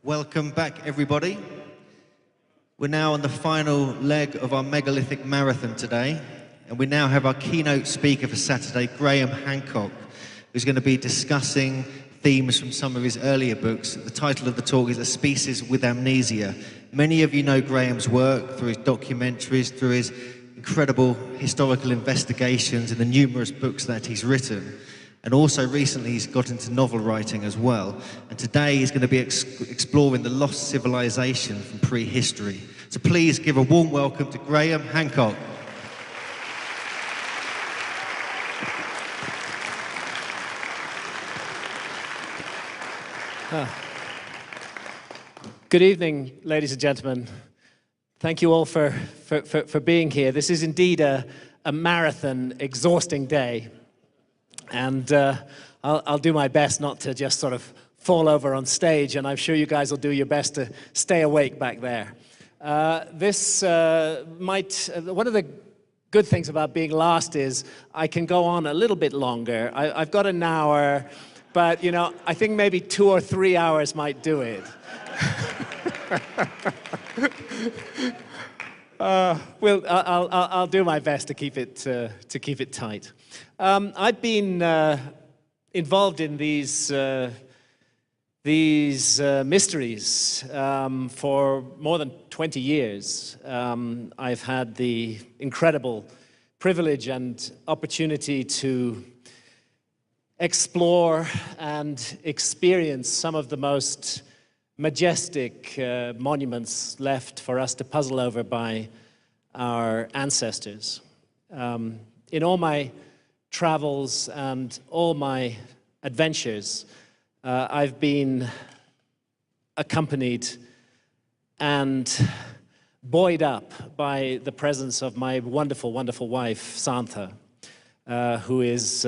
Welcome back, everybody. We're now on the final leg of our megalithic marathon today, and we now have our keynote speaker for Saturday, Graham Hancock, who's going to be discussing themes from some of his earlier books. The title of the talk is A Species with Amnesia. Many of you know Graham's work through his documentaries, through his incredible historical investigations and the numerous books that he's written. And also recently he's got into novel writing as well. And today he's going to be exploring the lost civilization from prehistory. So please give a warm welcome to Graham Hancock. Good evening, ladies and gentlemen. Thank you all for being here. This is indeed a marathon, exhausting day. And I'll do my best not to just sort of fall over on stage, and I'm sure you guys will do your best to stay awake back there. One of the good things about being last is I can go on a little bit longer. I've got an hour, but you know, I think maybe 2 or 3 hours might do it. I'll do my best to keep it tight. I've been involved in these mysteries for more than 20 years. I've had the incredible privilege and opportunity to explore and experience some of the most majestic monuments left for us to puzzle over by our ancestors. In all my travels and all my adventures, I've been accompanied and buoyed up by the presence of my wonderful, wonderful wife, Santha, who is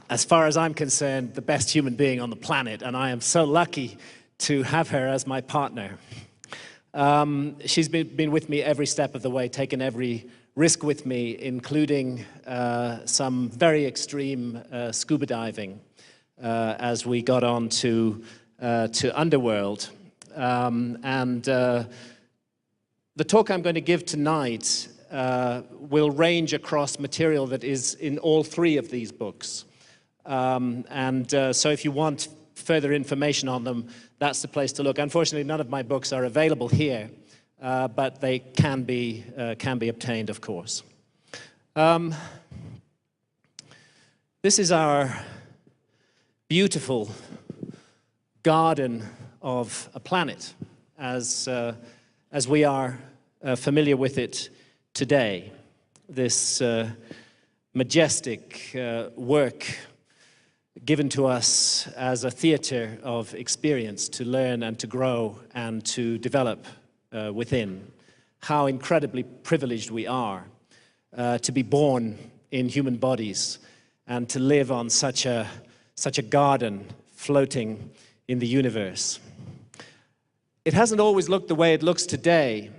as far as I'm concerned, the best human being on the planet, and I am so lucky to have her as my partner. She's been with me every step of the way, taken every risk with me, including some very extreme scuba diving as we got on to Underworld. The talk I'm going to give tonight will range across material that is in all 3 of these books. So if you want further information on them, that's the place to look. Unfortunately, none of my books are available here, but they can be obtained, of course. This is our beautiful garden of a planet, as we are familiar with it today. This majestic work given to us as a theater of experience to learn and to grow and to develop within. How incredibly privileged we are to be born in human bodies and to live on such a garden floating in the universe. It hasn't always looked the way it looks today.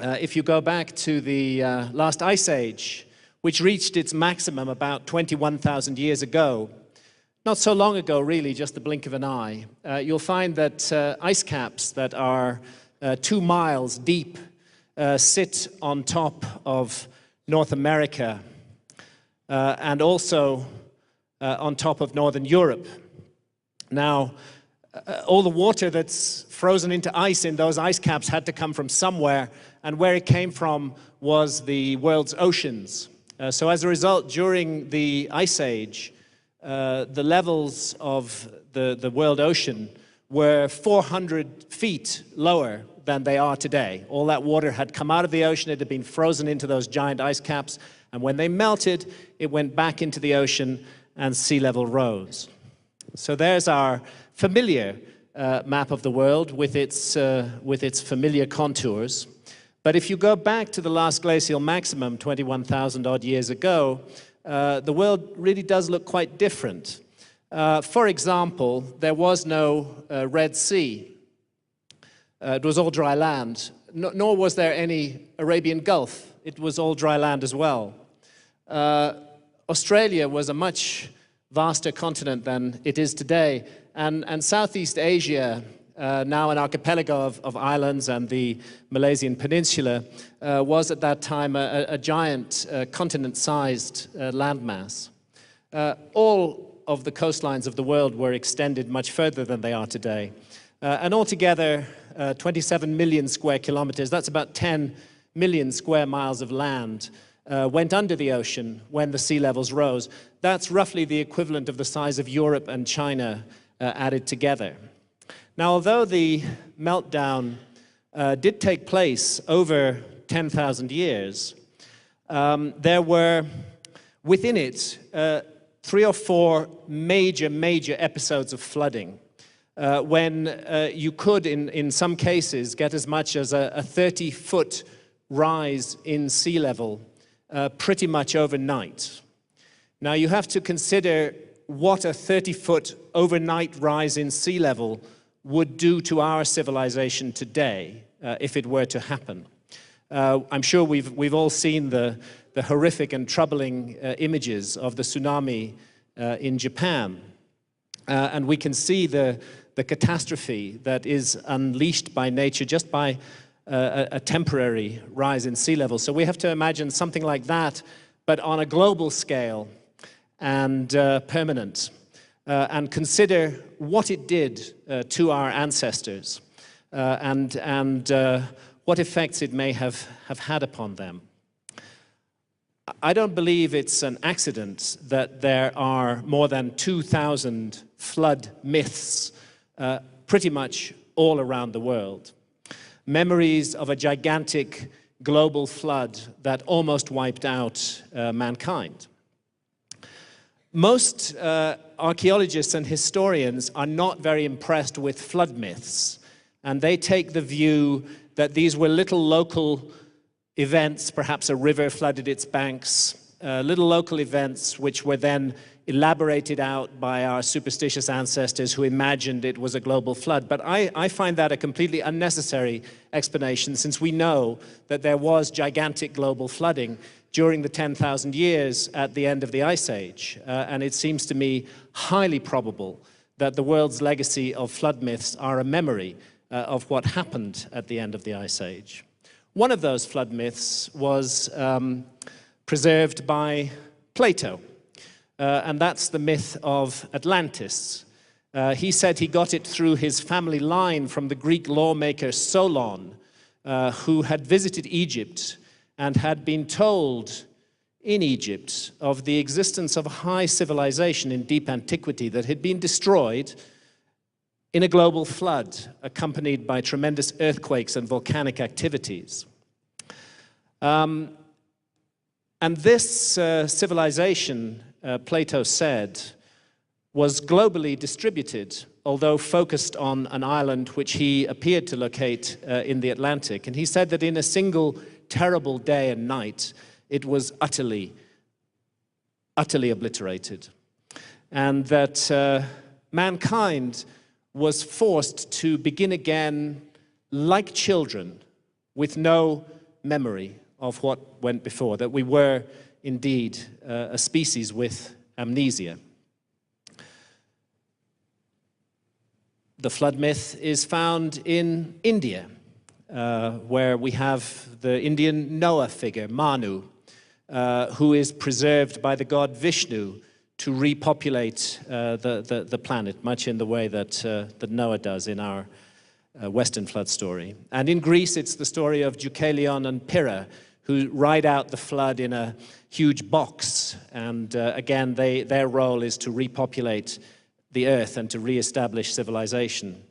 If you go back to the last ice age, which reached its maximum about 21,000 years ago, not so long ago, really, just the blink of an eye, you'll find that ice caps that are 2 miles deep sit on top of North America and also on top of Northern Europe. Now, all the water that's frozen into ice in those ice caps had to come from somewhere, and where it came from was the world's oceans. So as a result, during the Ice Age, the levels of the world ocean were 400 feet lower than they are today. All that water had come out of the ocean, it had been frozen into those giant ice caps, and when they melted, it went back into the ocean and sea level rose. So there's our familiar map of the world with its familiar contours. But if you go back to the last glacial maximum, 21,000 odd years ago, the world really does look quite different. For example, there was no Red Sea. It was all dry land. Nor was there any Arabian Gulf. It was all dry land as well. Australia was a much vaster continent than it is today, and Southeast Asia, now an archipelago of islands and the Malaysian peninsula, was at that time a giant continent-sized landmass. All of the coastlines of the world were extended much further than they are today. And altogether, 27 million square kilometers, that's about 10 million square miles of land, went under the ocean when the sea levels rose. That's roughly the equivalent of the size of Europe and China added together. Now, although the meltdown did take place over 10,000 years, there were within it 3 or 4 major episodes of flooding, when you could, in some cases, get as much as a 30-foot rise in sea level pretty much overnight. Now, you have to consider what a 30-foot overnight rise in sea level would do to our civilization today if it were to happen. I'm sure we've all seen the horrific and troubling images of the tsunami in Japan. And we can see the catastrophe that is unleashed by nature just by a temporary rise in sea level. So we have to imagine something like that, but on a global scale and permanent, and consider what it did to our ancestors and what effects it may have had upon them. I don't believe it's an accident that there are more than 2,000 flood myths pretty much all around the world. Memories of a gigantic global flood that almost wiped out mankind. Most archaeologists and historians are not very impressed with flood myths, and they take the view that these were little local events, perhaps a river flooded its banks, little local events which were then elaborated out by our superstitious ancestors who imagined it was a global flood. But I find that a completely unnecessary explanation, since we know that there was gigantic global flooding during the 10,000 years at the end of the Ice Age. And it seems to me highly probable that the world's legacy of flood myths are a memory of what happened at the end of the Ice Age. One of those flood myths was preserved by Plato, and that's the myth of Atlantis. He said he got it through his family line from the Greek lawmaker Solon, who had visited Egypt and had been told in Egypt of the existence of a high civilization in deep antiquity that had been destroyed in a global flood accompanied by tremendous earthquakes and volcanic activities. And this civilization, Plato said, was globally distributed, although focused on an island which he appeared to locate in the Atlantic. And he said that in a single terrible day and night, it was utterly obliterated. And that mankind was forced to begin again like children with no memory of what went before, that we were indeed a species with amnesia. The flood myth is found in India, where we have the Indian Noah figure, Manu, who is preserved by the god Vishnu to repopulate the planet, much in the way that Noah does in our Western flood story. And in Greece, it's the story of Deucalion and Pyrrha, who ride out the flood in a huge box. And again, their role is to repopulate the earth and to reestablish civilization.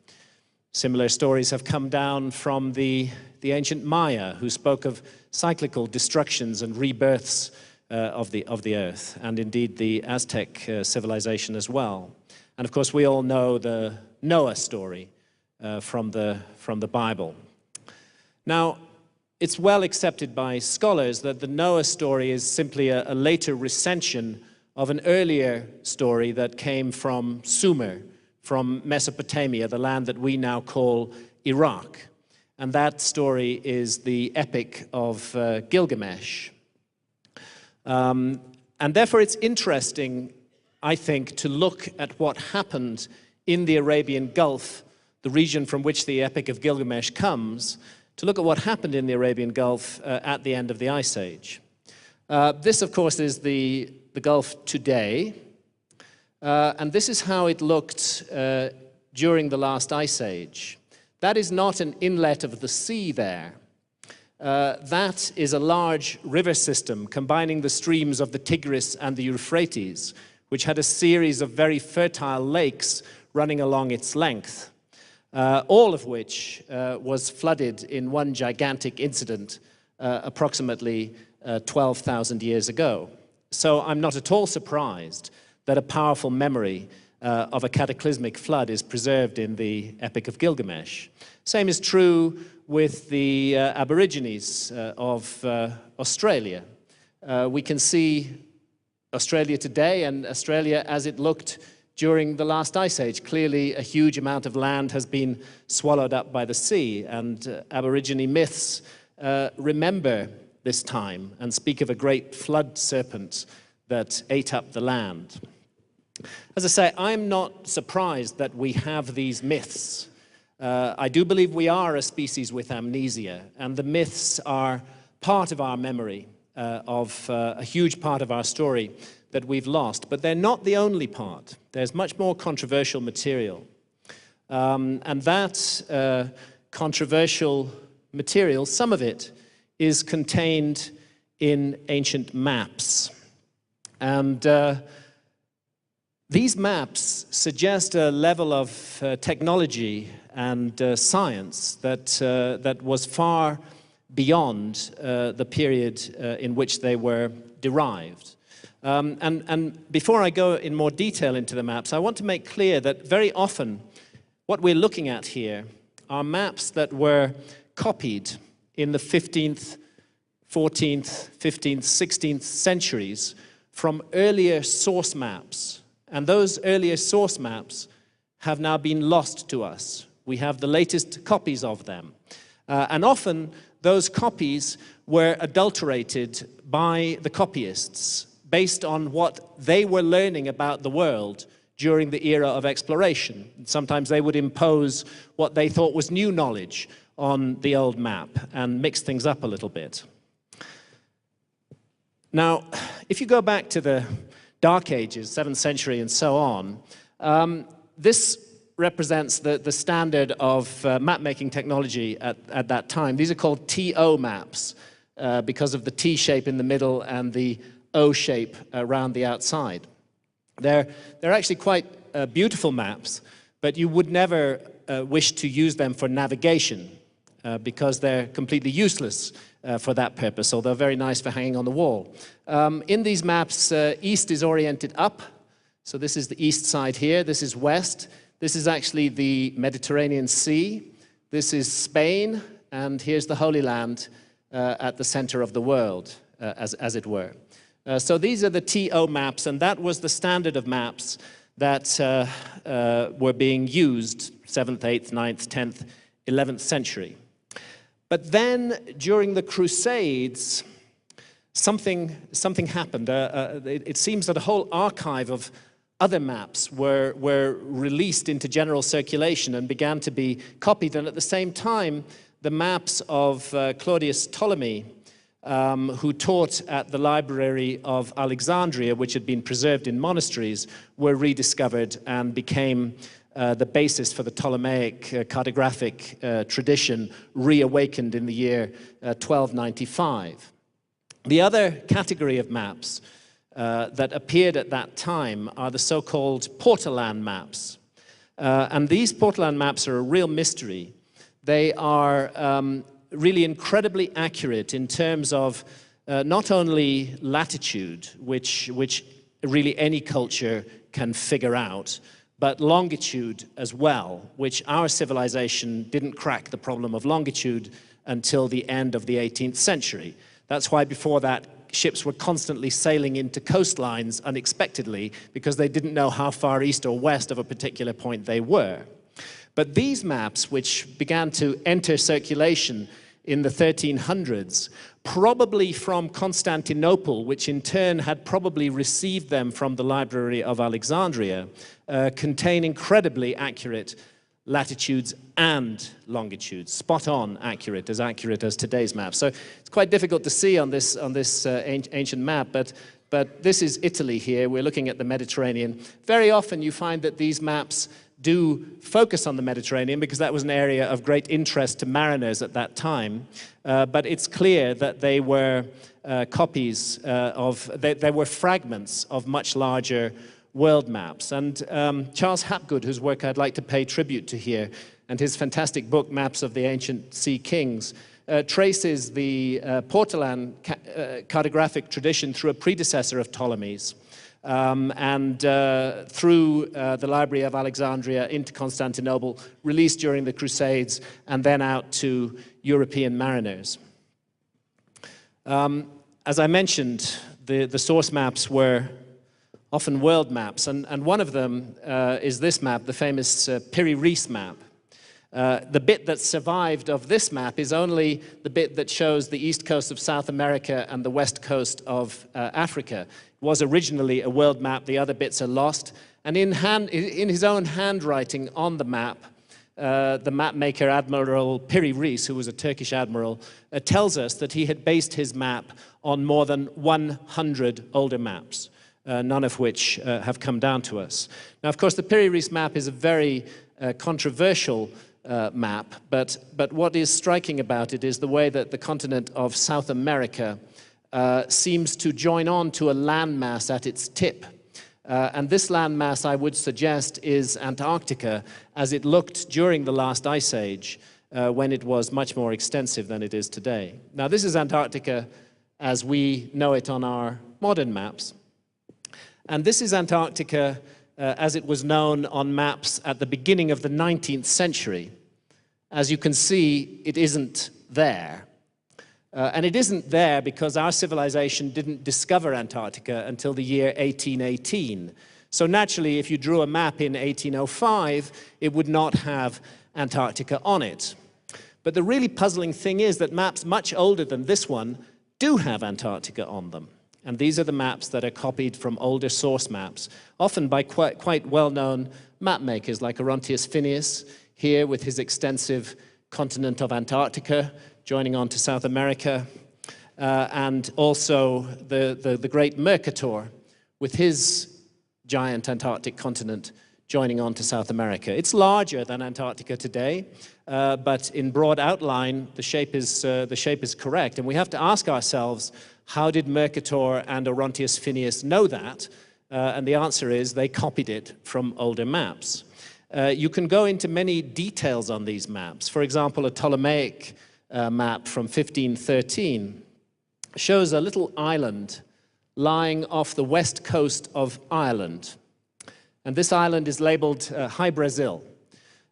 Similar stories have come down from the ancient Maya, who spoke of cyclical destructions and rebirths of the earth, and indeed the Aztec civilization as well. And of course, we all know the Noah story from the Bible. Now, it's well accepted by scholars that the Noah story is simply a later recension of an earlier story that came from Sumer, from Mesopotamia, the land that we now call Iraq. And that story is the epic of Gilgamesh. And therefore it's interesting, I think, to look at what happened in the Arabian Gulf, the region from which the Epic of Gilgamesh comes, to look at what happened in the Arabian Gulf at the end of the Ice Age. This, of course, is the Gulf today, and this is how it looked during the last Ice Age. That is not an inlet of the sea there. That is a large river system combining the streams of the Tigris and the Euphrates, which had a series of very fertile lakes running along its length, all of which was flooded in one gigantic incident approximately 12,000 years ago. So I'm not at all surprised that a powerful memory of a cataclysmic flood is preserved in the Epic of Gilgamesh. Same is true with the Aborigines of Australia. We can see Australia today and Australia as it looked during the last Ice Age. Clearly, a huge amount of land has been swallowed up by the sea, and Aborigine myths remember this time and speak of a great flood serpent that ate up the land. As I say, I'm not surprised that we have these myths. I do believe we are a species with amnesia, and the myths are part of our memory of a huge part of our story that we've lost. But they're not the only part. There's much more controversial material. And that controversial material, some of it, is contained in ancient maps. And these maps suggest a level of technology and science that was far beyond the period in which they were derived. And before I go in more detail into the maps, I want to make clear that very often what we're looking at here are maps that were copied in the 15th, 14th, 15th, 16th centuries from earlier source maps. And those earlier source maps have now been lost to us. We have the latest copies of them. And often those copies were adulterated by the copyists based on what they were learning about the world during the era of exploration. Sometimes they would impose what they thought was new knowledge on the old map and mix things up a little bit. Now, if you go back to the Dark Ages, 7th century and so on, this represents the standard of map-making technology at that time. These are called TO maps because of the T shape in the middle and the O shape around the outside. They're actually quite beautiful maps, but you would never wish to use them for navigation because they're completely useless for that purpose, although very nice for hanging on the wall. In these maps, east is oriented up, so this is the east side here, this is west, this is actually the Mediterranean Sea, this is Spain, and here's the Holy Land at the center of the world, as it were. So these are the TO maps, and that was the standard of maps that were being used 7th, 8th, 9th, 10th, 11th century. But then, during the Crusades, something happened. It seems that a whole archive of other maps were released into general circulation and began to be copied. And at the same time, the maps of Claudius Ptolemy, who taught at the Library of Alexandria, which had been preserved in monasteries, were rediscovered and became the basis for the Ptolemaic cartographic tradition, reawakened in the year 1295. The other category of maps that appeared at that time are the so-called Portolan maps. And these Portolan maps are a real mystery. They are really incredibly accurate in terms of not only latitude, which really any culture can figure out, but longitude as well, which our civilization didn't crack the problem of longitude until the end of the 18th century. That's why before that, ships were constantly sailing into coastlines unexpectedly because they didn't know how far east or west of a particular point they were. But these maps, which began to enter circulation in the 1300s, probably from Constantinople, which in turn had probably received them from the Library of Alexandria, contain incredibly accurate latitudes and longitudes, spot on accurate as today's map. So it's quite difficult to see on this ancient map, but this is Italy here. We're looking at the Mediterranean. Very often you find that these maps do focus on the Mediterranean because that was an area of great interest to mariners at that time. But it's clear that they were copies they were fragments of much larger world maps. And Charles Hapgood, whose work I'd like to pay tribute to here, and his fantastic book, Maps of the Ancient Sea Kings, traces the Portolan cartographic tradition through a predecessor of Ptolemy's, and through the Library of Alexandria into Constantinople, released during the Crusades, and then out to European mariners. As I mentioned, the source maps were often world maps, and one of them is this map, the famous Piri-Reis map. The bit that survived of this map is only the bit that shows the east coast of South America and the west coast of Africa. It was originally a world map, the other bits are lost, and in his own handwriting on the map, the map maker, Admiral Piri-Reis, who was a Turkish admiral, tells us that he had based his map on more than 100 older maps. None of which have come down to us. Now, of course, the Piri-Reis map is a very controversial map, but what is striking about it is the way that the continent of South America seems to join on to a landmass at its tip. And this landmass, I would suggest, is Antarctica, as it looked during the last ice age, when it was much more extensive than it is today. Now, this is Antarctica as we know it on our modern maps. And this is Antarctica as it was known on maps at the beginning of the 19th century. As you can see, it isn't there. And it isn't there because our civilization didn't discover Antarctica until the year 1818. So naturally, if you drew a map in 1805, it would not have Antarctica on it. But the really puzzling thing is that maps much older than this one do have Antarctica on them. And these are the maps that are copied from older source maps, often by quite well-known map makers like Orontius Phineas, here with his extensive continent of Antarctica, joining on to South America, and also the great Mercator, with his giant Antarctic continent, joining on to South America. It's larger than Antarctica today, but in broad outline, the shape is correct. And we have to ask ourselves, how did Mercator and Orontius Phineas know that? And the answer is they copied it from older maps. You can go into many details on these maps. For example, a Ptolemaic map from 1513 shows a little island lying off the west coast of Ireland. And this island is labeled High Brazil.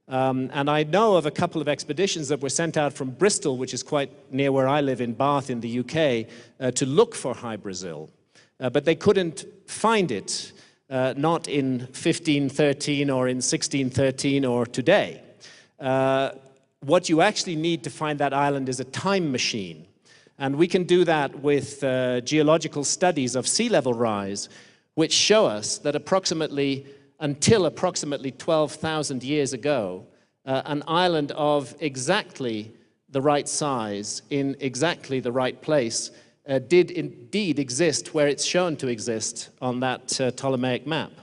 And I know of a couple of expeditions that were sent out from Bristol, which is quite near where I live in Bath in the UK, to look for High Brazil. But they couldn't find it, not in 1513 or in 1613 or today. What you actually need to find that island is a time machine. And we can do that with geological studies of sea level rise, which show us that until approximately 12,000 years ago, an island of exactly the right size in exactly the right place did indeed exist where it's shown to exist on that Ptolemaic map.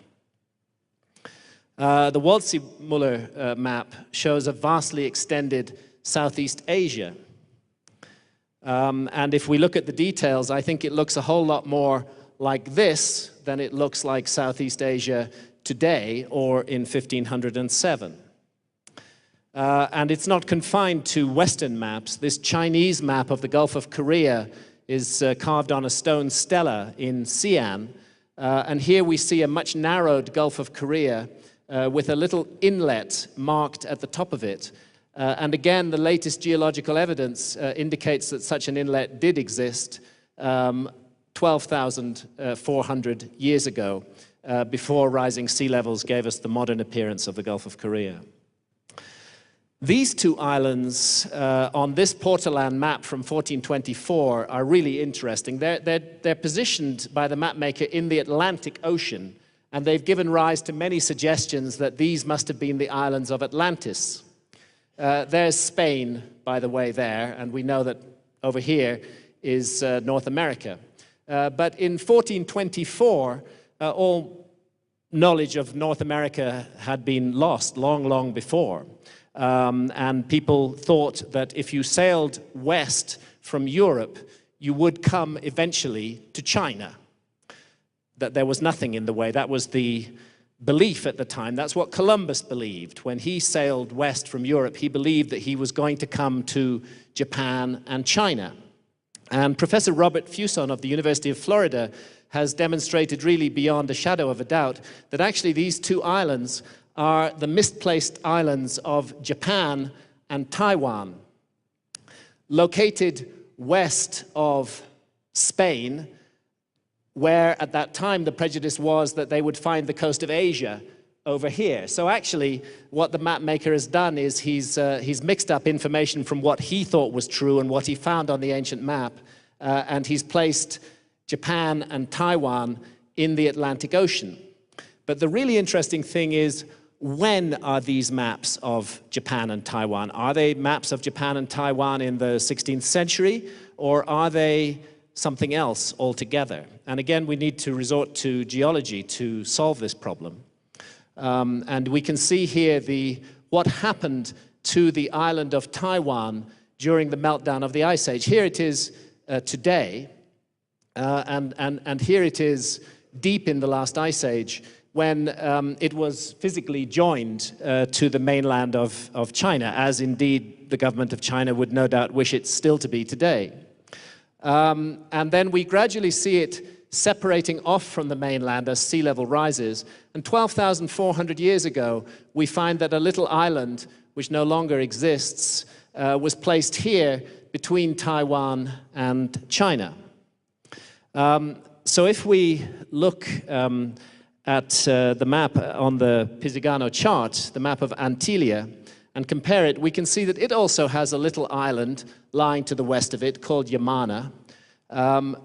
The Waldseemüller map shows a vastly extended Southeast Asia. And if we look at the details, I think it looks a whole lot more like this than it looks like Southeast Asia today or in 1507. And it's not confined to Western maps. This Chinese map of the Gulf of Korea is carved on a stone stela in Xi'an. And here we see a much narrowed Gulf of Korea with a little inlet marked at the top of it. And again, the latest geological evidence indicates that such an inlet did exist 12,400 years ago, before rising sea levels gave us the modern appearance of the Gulf of Korea. These two islands on this Portolan map from 1424 are really interesting. They're positioned by the map maker in the Atlantic Ocean, and they've given rise to many suggestions that these must have been the islands of Atlantis. There's Spain, by the way, there, and we know that over here is North America. But in 1424, all knowledge of North America had been lost long, long before. And people thought that if you sailed west from Europe, you would come eventually to China. That there was nothing in the way. That was the belief at the time. That's what Columbus believed. When he sailed west from Europe, he believed that he was going to come to Japan and China. And Professor Robert Fuson of the University of Florida has demonstrated really beyond a shadow of a doubt that actually these two islands are the misplaced islands of Japan and Taiwan. Located west of Spain, where at that time the prejudice was that they would find the coast of Asia over here. So actually what the map maker has done is he's mixed up information from what he thought was true and what he found on the ancient map, and he's placed Japan and Taiwan in the Atlantic Ocean. But the really interesting thing is, when are these maps of Japan and Taiwan? Are they maps of Japan and Taiwan in the 16th century, or are they something else altogether? And again, we need to resort to geology to solve this problem. And we can see here what happened to the island of Taiwan during the meltdown of the Ice Age. Here it is today, and here it is deep in the last Ice Age, when it was physically joined to the mainland of China, as indeed the government of China would no doubt wish it still to be today. And then we gradually see it separating off from the mainland as sea level rises. And 12,400 years ago, we find that a little island, which no longer exists, was placed here between Taiwan and China. So if we look at the map on the Pisagano chart, the map of Antillia, and compare it, we can see that it also has a little island lying to the west of it called Yamana. And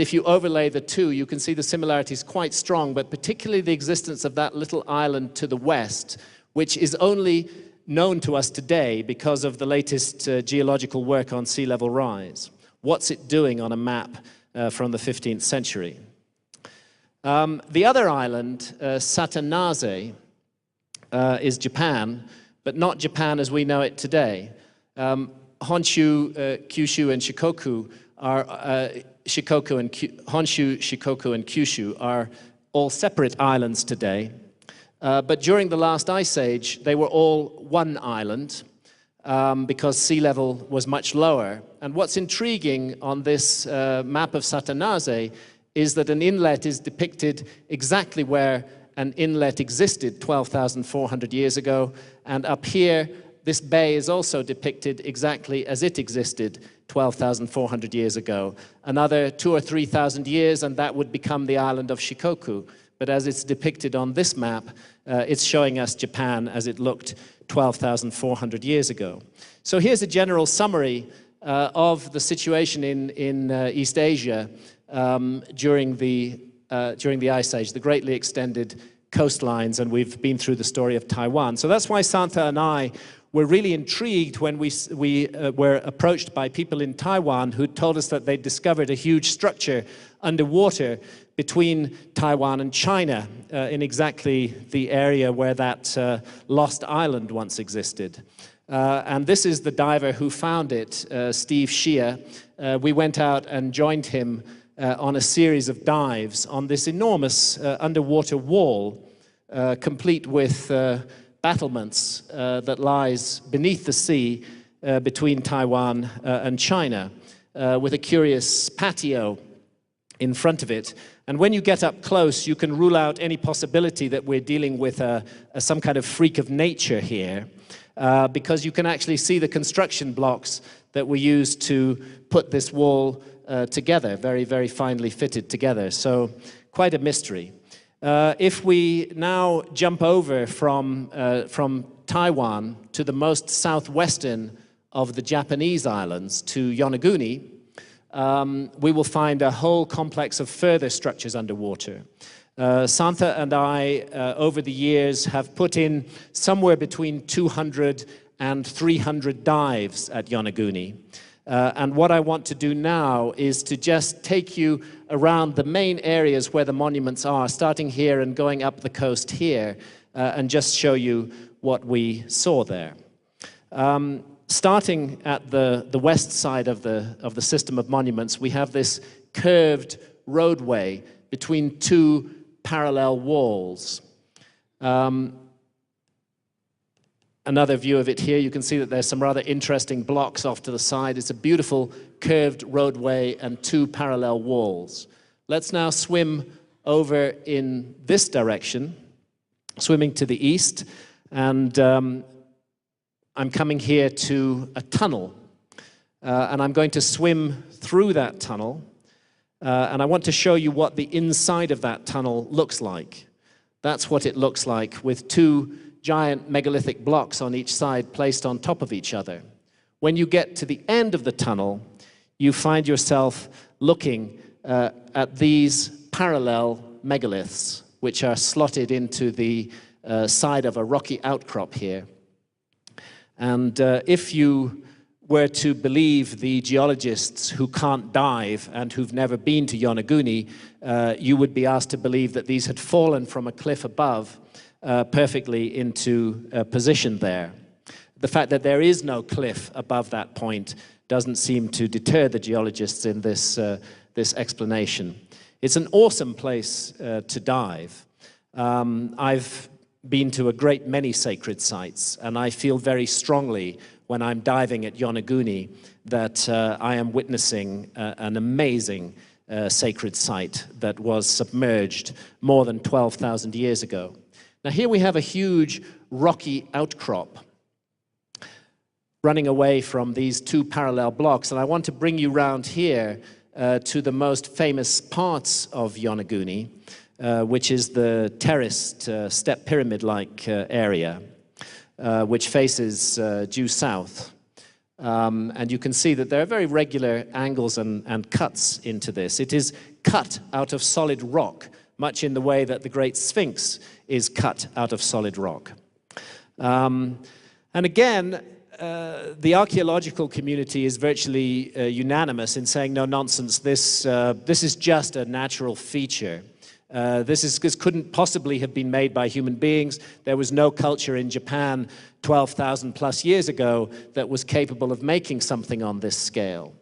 if you overlay the two, you can see the similarity is quite strong, but particularly the existence of that little island to the west, which is only known to us today because of the latest geological work on sea level rise. What's it doing on a map from the 15th century? The other island, Satanase, is Japan, but not Japan as we know it today. Honshu, Kyushu, and Shikoku are Honshu, Shikoku, and Kyushu are all separate islands today. But during the last Ice Age, they were all one island because sea level was much lower. And what's intriguing on this map of Satanase is that an inlet is depicted exactly where an inlet existed 12,400 years ago, and up here this bay is also depicted exactly as it existed 12,400 years ago. Another 2,000 or 3,000 years and that would become the island of Shikoku, but as it's depicted on this map, it's showing us Japan as it looked 12,400 years ago. So here's a general summary of the situation in East Asia during the Ice Age, the greatly extended coastlines, and we've been through the story of Taiwan. So that's why Santha and I were really intrigued when we were approached by people in Taiwan who told us that they discovered a huge structure underwater between Taiwan and China in exactly the area where that lost island once existed. And this is the diver who found it, Steve Shea. We went out and joined him on a series of dives on this enormous underwater wall, complete with battlements that lies beneath the sea between Taiwan and China, with a curious patio in front of it. And when you get up close, you can rule out any possibility that we're dealing with some kind of freak of nature here, because you can actually see the construction blocks that were used to put this wall together, very, very finely fitted together. So quite a mystery. If we now jump over from Taiwan to the most southwestern of the Japanese islands, to Yonaguni, we will find a whole complex of further structures underwater. Santha and I, over the years, have put in somewhere between 200 and 300 dives at Yonaguni. And what I want to do now is to just take you around the main areas where the monuments are, starting here and going up the coast here, and just show you what we saw there. Starting at the west side of the system of monuments, we have this curved roadway between two parallel walls. Another view of it here, you can see that there's some rather interesting blocks off to the side. It's a beautiful curved roadway and two parallel walls. Let's now swim over in this direction, swimming to the east, and I'm coming here to a tunnel, and I'm going to swim through that tunnel, and I want to show you what the inside of that tunnel looks like. That's what it looks like, with two giant megalithic blocks on each side placed on top of each other. When you get to the end of the tunnel, you find yourself looking at these parallel megaliths, which are slotted into the side of a rocky outcrop here. And if you were to believe the geologists who can't dive and who've never been to Yonaguni, you would be asked to believe that these had fallen from a cliff above perfectly into position there. The fact that there is no cliff above that point doesn't seem to deter the geologists in this explanation. It's an awesome place to dive. I've been to a great many sacred sites, and I feel very strongly when I'm diving at Yonaguni that I am witnessing an amazing sacred site that was submerged more than 12,000 years ago. Now here we have a huge rocky outcrop running away from these two parallel blocks, and I want to bring you round here to the most famous parts of Yonaguni, which is the terraced step pyramid-like area, which faces due south. And you can see that there are very regular angles and cuts into this. It is cut out of solid rock, much in the way that the Great Sphinx is cut out of solid rock. And again, the archaeological community is virtually unanimous in saying, no nonsense, this is just a natural feature. This couldn't possibly have been made by human beings. There was no culture in Japan 12,000 plus years ago that was capable of making something on this scale.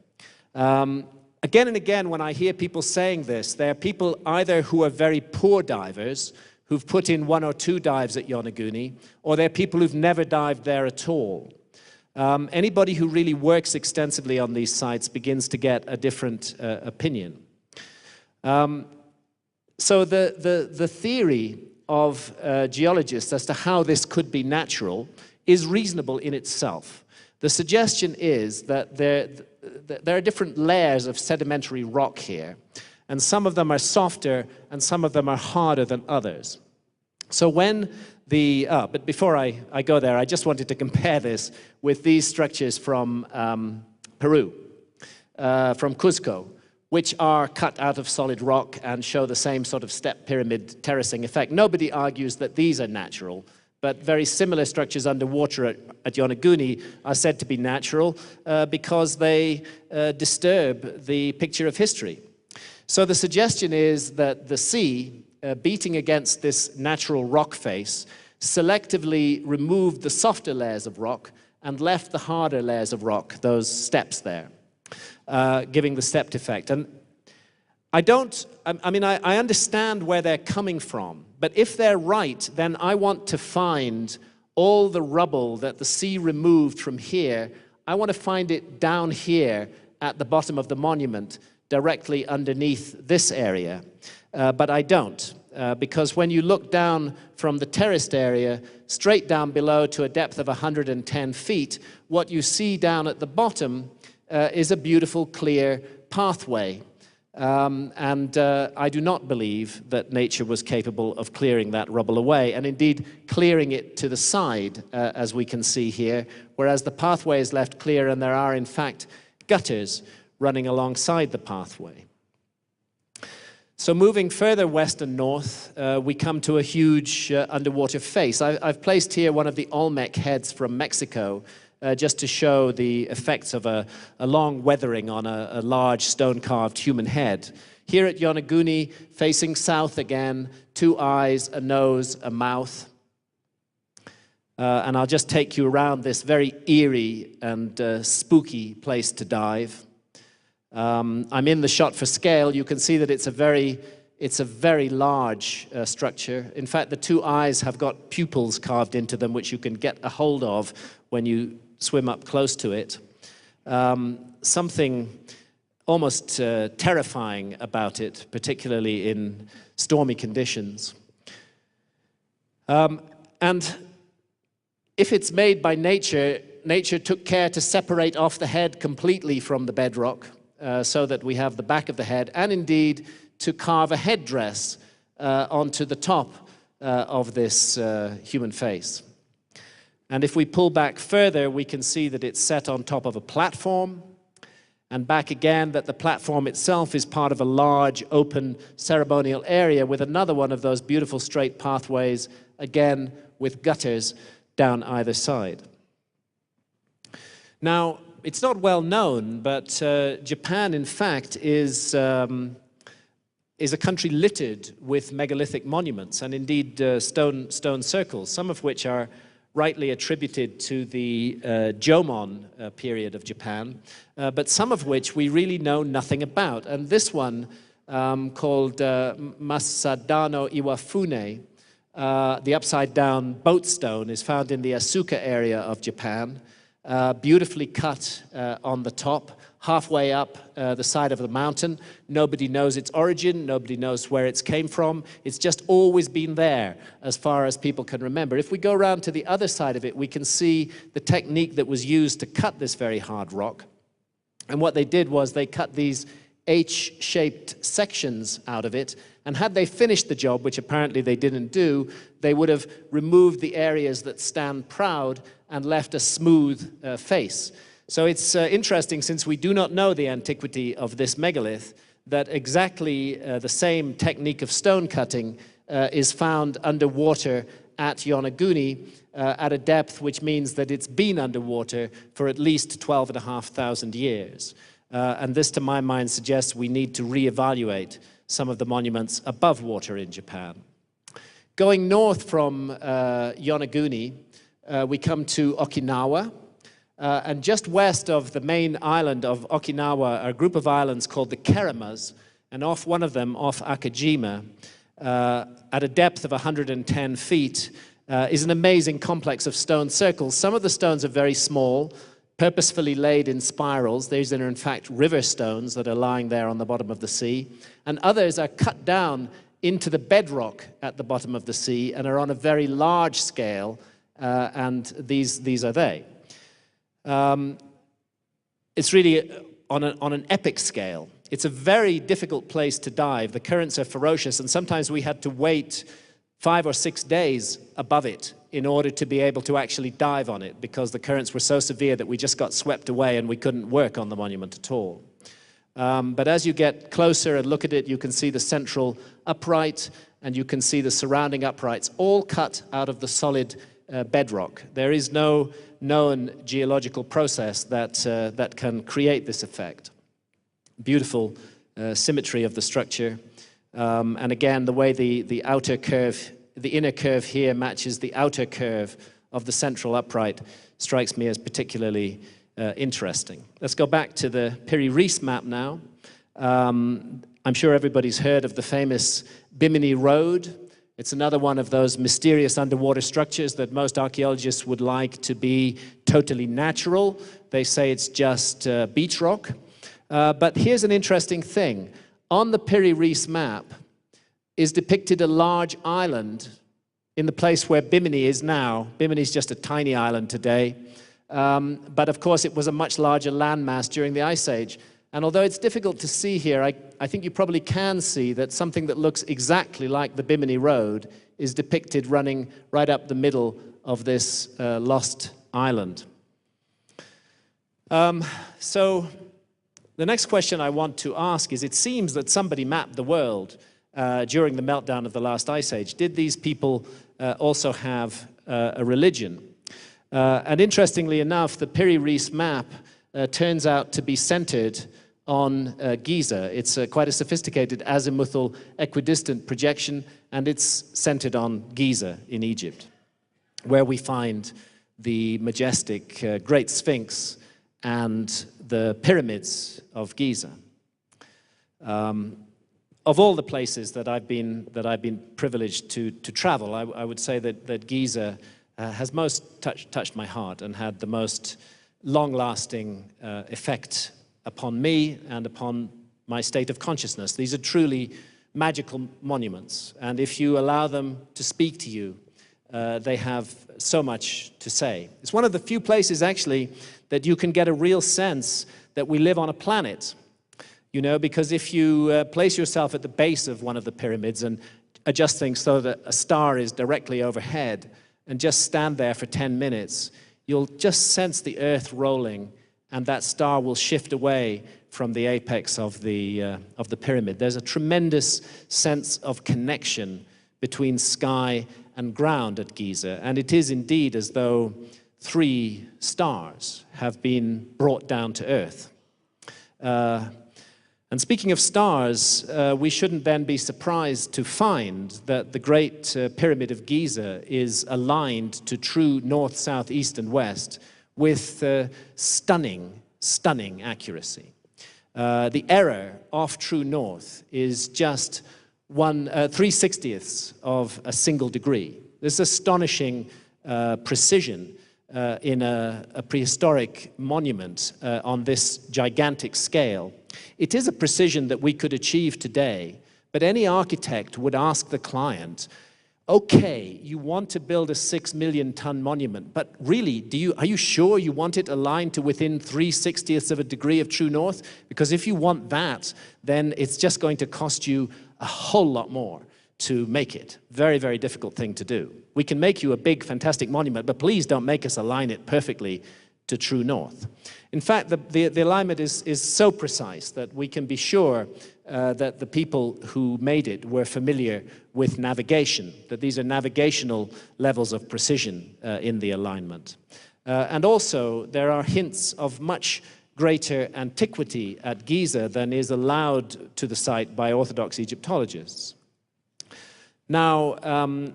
Again and again, when I hear people saying this, there are people either who are very poor divers, who've put in 1 or 2 dives at Yonaguni, or they're people who've never dived there at all. Anybody who really works extensively on these sites begins to get a different opinion. So the theory of geologists as to how this could be natural is reasonable in itself. The suggestion is that there are different layers of sedimentary rock here, and some of them are softer and some of them are harder than others. So when but before I go there, I just wanted to compare this with these structures from Peru, from Cuzco, which are cut out of solid rock and show the same sort of step pyramid terracing effect. Nobody argues that these are natural, but very similar structures underwater at Yonaguni are said to be natural because they disturb the picture of history. So the suggestion is that the sea, beating against this natural rock face, selectively removed the softer layers of rock and left the harder layers of rock, those steps there, giving the stepped effect. And I understand where they're coming from, but if they're right, then I want to find all the rubble that the sea removed from here. I want to find it down here at the bottom of the monument, directly underneath this area. But I don't, because when you look down from the terraced area, straight down below to a depth of 110 feet, what you see down at the bottom is a beautiful, clear pathway. I do not believe that nature was capable of clearing that rubble away, and indeed clearing it to the side, as we can see here, whereas the pathway is left clear and there are, in fact, gutters running alongside the pathway. So moving further west and north, we come to a huge underwater face. I've placed here one of the Olmec heads from Mexico, just to show the effects of a long weathering on a large stone-carved human head. Here at Yonaguni, facing south again, 2 eyes, a nose, a mouth. And I'll just take you around this very eerie and spooky place to dive. I'm in the shot for scale. You can see that it's a very large structure. In fact, the 2 eyes have got pupils carved into them, which you can get a hold of when you swim up close to it. Something almost terrifying about it, particularly in stormy conditions. And if it's made by nature, nature took care to separate off the head completely from the bedrock, so that we have the back of the head, and indeed to carve a headdress onto the top of this human face. And if we pull back further, we can see that it's set on top of a platform, and back again that the platform itself is part of a large open ceremonial area with another one of those beautiful straight pathways, again with gutters down either side. Now, it's not well known, but Japan, in fact, is a country littered with megalithic monuments, and indeed stone circles, some of which are rightly attributed to the Jomon period of Japan, but some of which we really know nothing about. And this one, called Masadano Iwafune, the upside-down boat stone, is found in the Asuka area of Japan, beautifully cut on the top, halfway up the side of the mountain. Nobody knows its origin, nobody knows where it's came from. It's just always been there as far as people can remember. If we go around to the other side of it, we can see the technique that was used to cut this very hard rock. And what they did was they cut these H-shaped sections out of it, and had they finished the job, which apparently they didn't do, they would have removed the areas that stand proud and left a smooth face. So it's interesting, since we do not know the antiquity of this megalith, that exactly the same technique of stone cutting is found underwater at Yonaguni at a depth which means that it's been underwater for at least 12,500 years. And this, to my mind, suggests we need to reevaluate some of the monuments above water in Japan. Going north from Yonaguni, we come to Okinawa. And just west of the main island of Okinawa are a group of islands called the Keramas, and off one of them, off Akajima, at a depth of 110 feet, is an amazing complex of stone circles. Some of the stones are very small, purposefully laid in spirals. These are, in fact, river stones that are lying there on the bottom of the sea. And others are cut down into the bedrock at the bottom of the sea and are on a very large scale, and these are they. It's really on an epic scale. It's a very difficult place to dive. The currents are ferocious, and sometimes we had to wait 5 or 6 days above it in order to be able to actually dive on it, because the currents were so severe that we just got swept away and we couldn't work on the monument at all. But as you get closer and look at it, you can see the central upright, and you can see the surrounding uprights, all cut out of the solid bedrock. There is no known geological process that can create this effect. Beautiful symmetry of the structure. And again, the way the outer curve, the inner curve here matches the outer curve of the central upright strikes me as particularly interesting. Let's go back to the Piri-Reis map now. I'm sure everybody's heard of the famous Bimini Road. It's another one of those mysterious underwater structures that most archaeologists would like to be totally natural. They say it's just beach rock. But here's an interesting thing. On the Piri-Reis map is depicted a large island in the place where Bimini is now. Bimini is just a tiny island today. But of course, it was a much larger landmass during the Ice Age. And although it's difficult to see here, I think you probably can see that something that looks exactly like the Bimini Road is depicted running right up the middle of this lost island. So the next question I want to ask is, it seems that somebody mapped the world during the meltdown of the last ice age. Did these people also have a religion? And interestingly enough, the Piri-Reis map turns out to be centered on Giza. It's quite a sophisticated azimuthal equidistant projection, and it's centered on Giza in Egypt, where we find the majestic Great Sphinx and the pyramids of Giza. Of all the places that I've been privileged to travel, I would say that Giza has most touched my heart and had the most long-lasting effect upon me and upon my state of consciousness. These are truly magical monuments, and if you allow them to speak to you, they have so much to say. It's one of the few places, actually, that you can get a real sense that we live on a planet, you know, because if you place yourself at the base of one of the pyramids and adjust things so that a star is directly overhead and just stand there for 10 minutes, you'll just sense the earth rolling, and that star will shift away from the apex of the pyramid. There's a tremendous sense of connection between sky and ground at Giza, and it is indeed as though 3 stars have been brought down to earth. And speaking of stars, we shouldn't then be surprised to find that the Great Pyramid of Giza is aligned to true north, south, east, and west with stunning accuracy. The error off true north is just 3/60ths of a single degree. This astonishing precision in a prehistoric monument on this gigantic scale. It is a precision that we could achieve today, but any architect would ask the client, okay, you want to build a 6 million ton monument, but really, are you sure you want it aligned to within 3/60ths of a degree of true north? Because if you want that, then it's just going to cost you a whole lot more to make it. Very, very difficult thing to do. We can make you a big, fantastic monument, but please don't make us align it perfectly to true north. In fact, the alignment is so precise that we can be sure that the people who made it were familiar with navigation, that these are navigational levels of precision in the alignment. And also, there are hints of much greater antiquity at Giza than is allowed to the site by Orthodox Egyptologists. Now,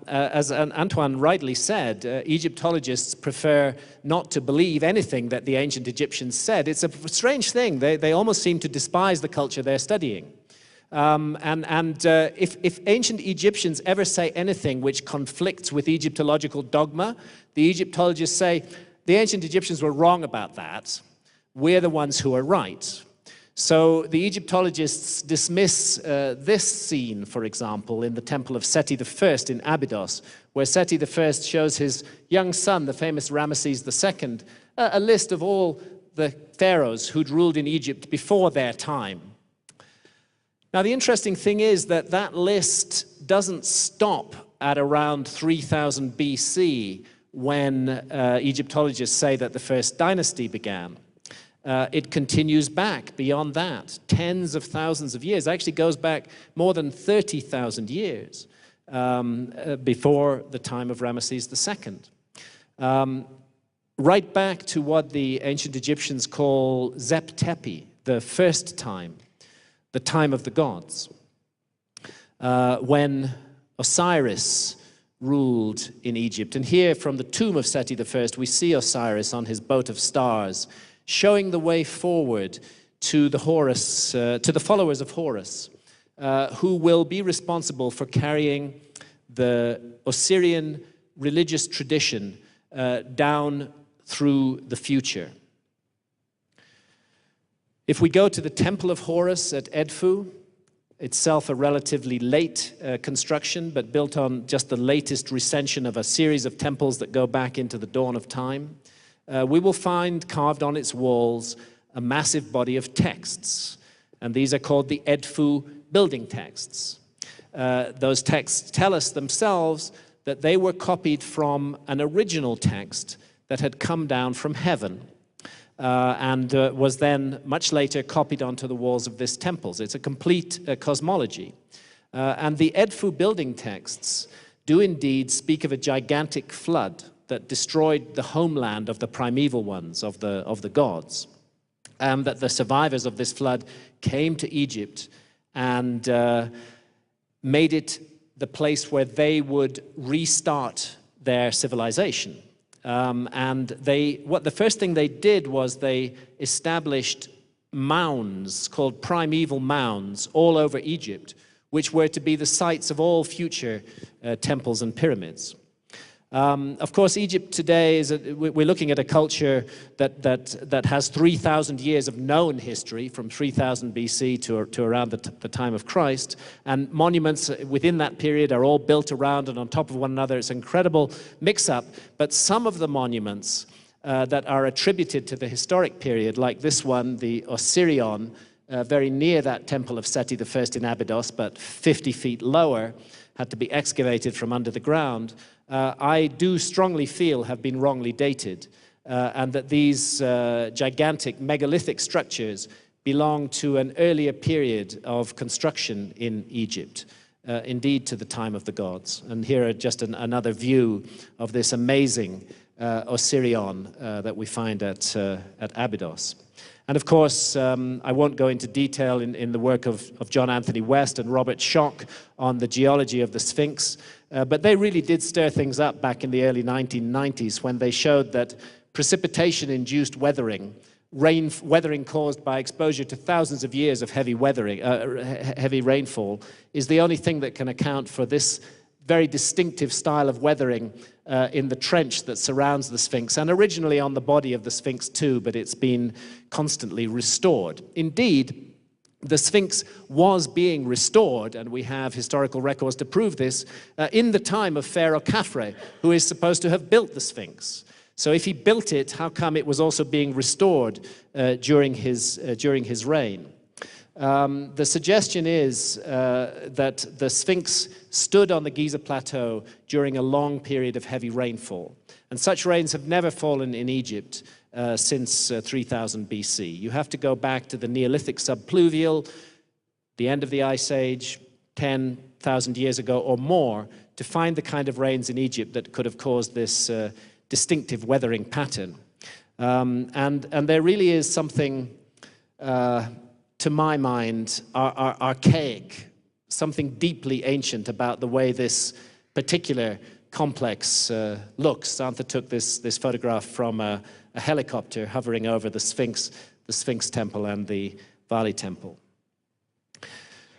as Antoine rightly said, Egyptologists prefer not to believe anything that the ancient Egyptians said. It's a strange thing. They almost seem to despise the culture they're studying. If ancient Egyptians ever say anything which conflicts with Egyptological dogma, the Egyptologists say, the ancient Egyptians were wrong about that. We're the ones who are right. So the Egyptologists dismiss this scene, for example, in the temple of Seti I in Abydos, where Seti I shows his young son, the famous Ramesses II, a list of all the pharaohs who'd ruled in Egypt before their time. Now, the interesting thing is that that list doesn't stop at around 3000 BC, when Egyptologists say that the first dynasty began. It continues back beyond that, tens of thousands of years. It actually goes back more than 30,000 years before the time of Ramesses II. Right back to what the ancient Egyptians call Zep Tepi, the first time, the time of the gods, when Osiris ruled in Egypt. And here from the tomb of Seti I, we see Osiris on his boat of stars, showing the way forward to the followers of Horus, who will be responsible for carrying the Osirian religious tradition down through the future. If we go to the Temple of Horus at Edfu, itself a relatively late construction, but built on just the latest recension of a series of temples that go back into the dawn of time, we will find carved on its walls a massive body of texts. And these are called the Edfu building texts. Those texts tell us themselves that they were copied from an original text that had come down from heaven and was then much later copied onto the walls of this temple. It's a complete cosmology. And the Edfu building texts do indeed speak of a gigantic flood that destroyed the homeland of the primeval ones, of the gods, and that the survivors of this flood came to Egypt and made it the place where they would restart their civilization. And the first thing they did was they established mounds called primeval mounds all over Egypt, which were to be the sites of all future temples and pyramids. Of course, Egypt today we're looking at a culture that has 3,000 years of known history, from 3000 BC to around the time of Christ, and monuments within that period are all built around and on top of one another. It's an incredible mix-up, but some of the monuments that are attributed to the historic period, like this one, the Osirion, very near that temple of Seti I in Abydos, but 50 feet lower, had to be excavated from under the ground, I do strongly feel have been wrongly dated, and that these gigantic megalithic structures belong to an earlier period of construction in Egypt, indeed to the time of the gods. And here are just another view of this amazing Osirion that we find at Abydos. And of course, I won't go into detail in the work of John Anthony West and Robert Schoch on the geology of the Sphinx, but they really did stir things up back in the early 1990s when they showed that precipitation-induced weathering, weathering caused by exposure to thousands of years of heavy rainfall, is the only thing that can account for this very distinctive style of weathering in the trench that surrounds the Sphinx, and originally on the body of the Sphinx too, but it's been constantly restored. Indeed, the Sphinx was being restored, and we have historical records to prove this, in the time of Pharaoh Khafre, who is supposed to have built the Sphinx. So if he built it, how come it was also being restored during his reign? The suggestion is that the Sphinx stood on the Giza Plateau during a long period of heavy rainfall. And such rains have never fallen in Egypt since 3000 BC. You have to go back to the Neolithic subpluvial, the end of the Ice Age, 10,000 years ago or more, to find the kind of rains in Egypt that could have caused this distinctive weathering pattern. And there really is something to my mind, archaic, something deeply ancient about the way this particular complex looks. Santha took this photograph from a helicopter hovering over the Sphinx Temple and the Vali Temple.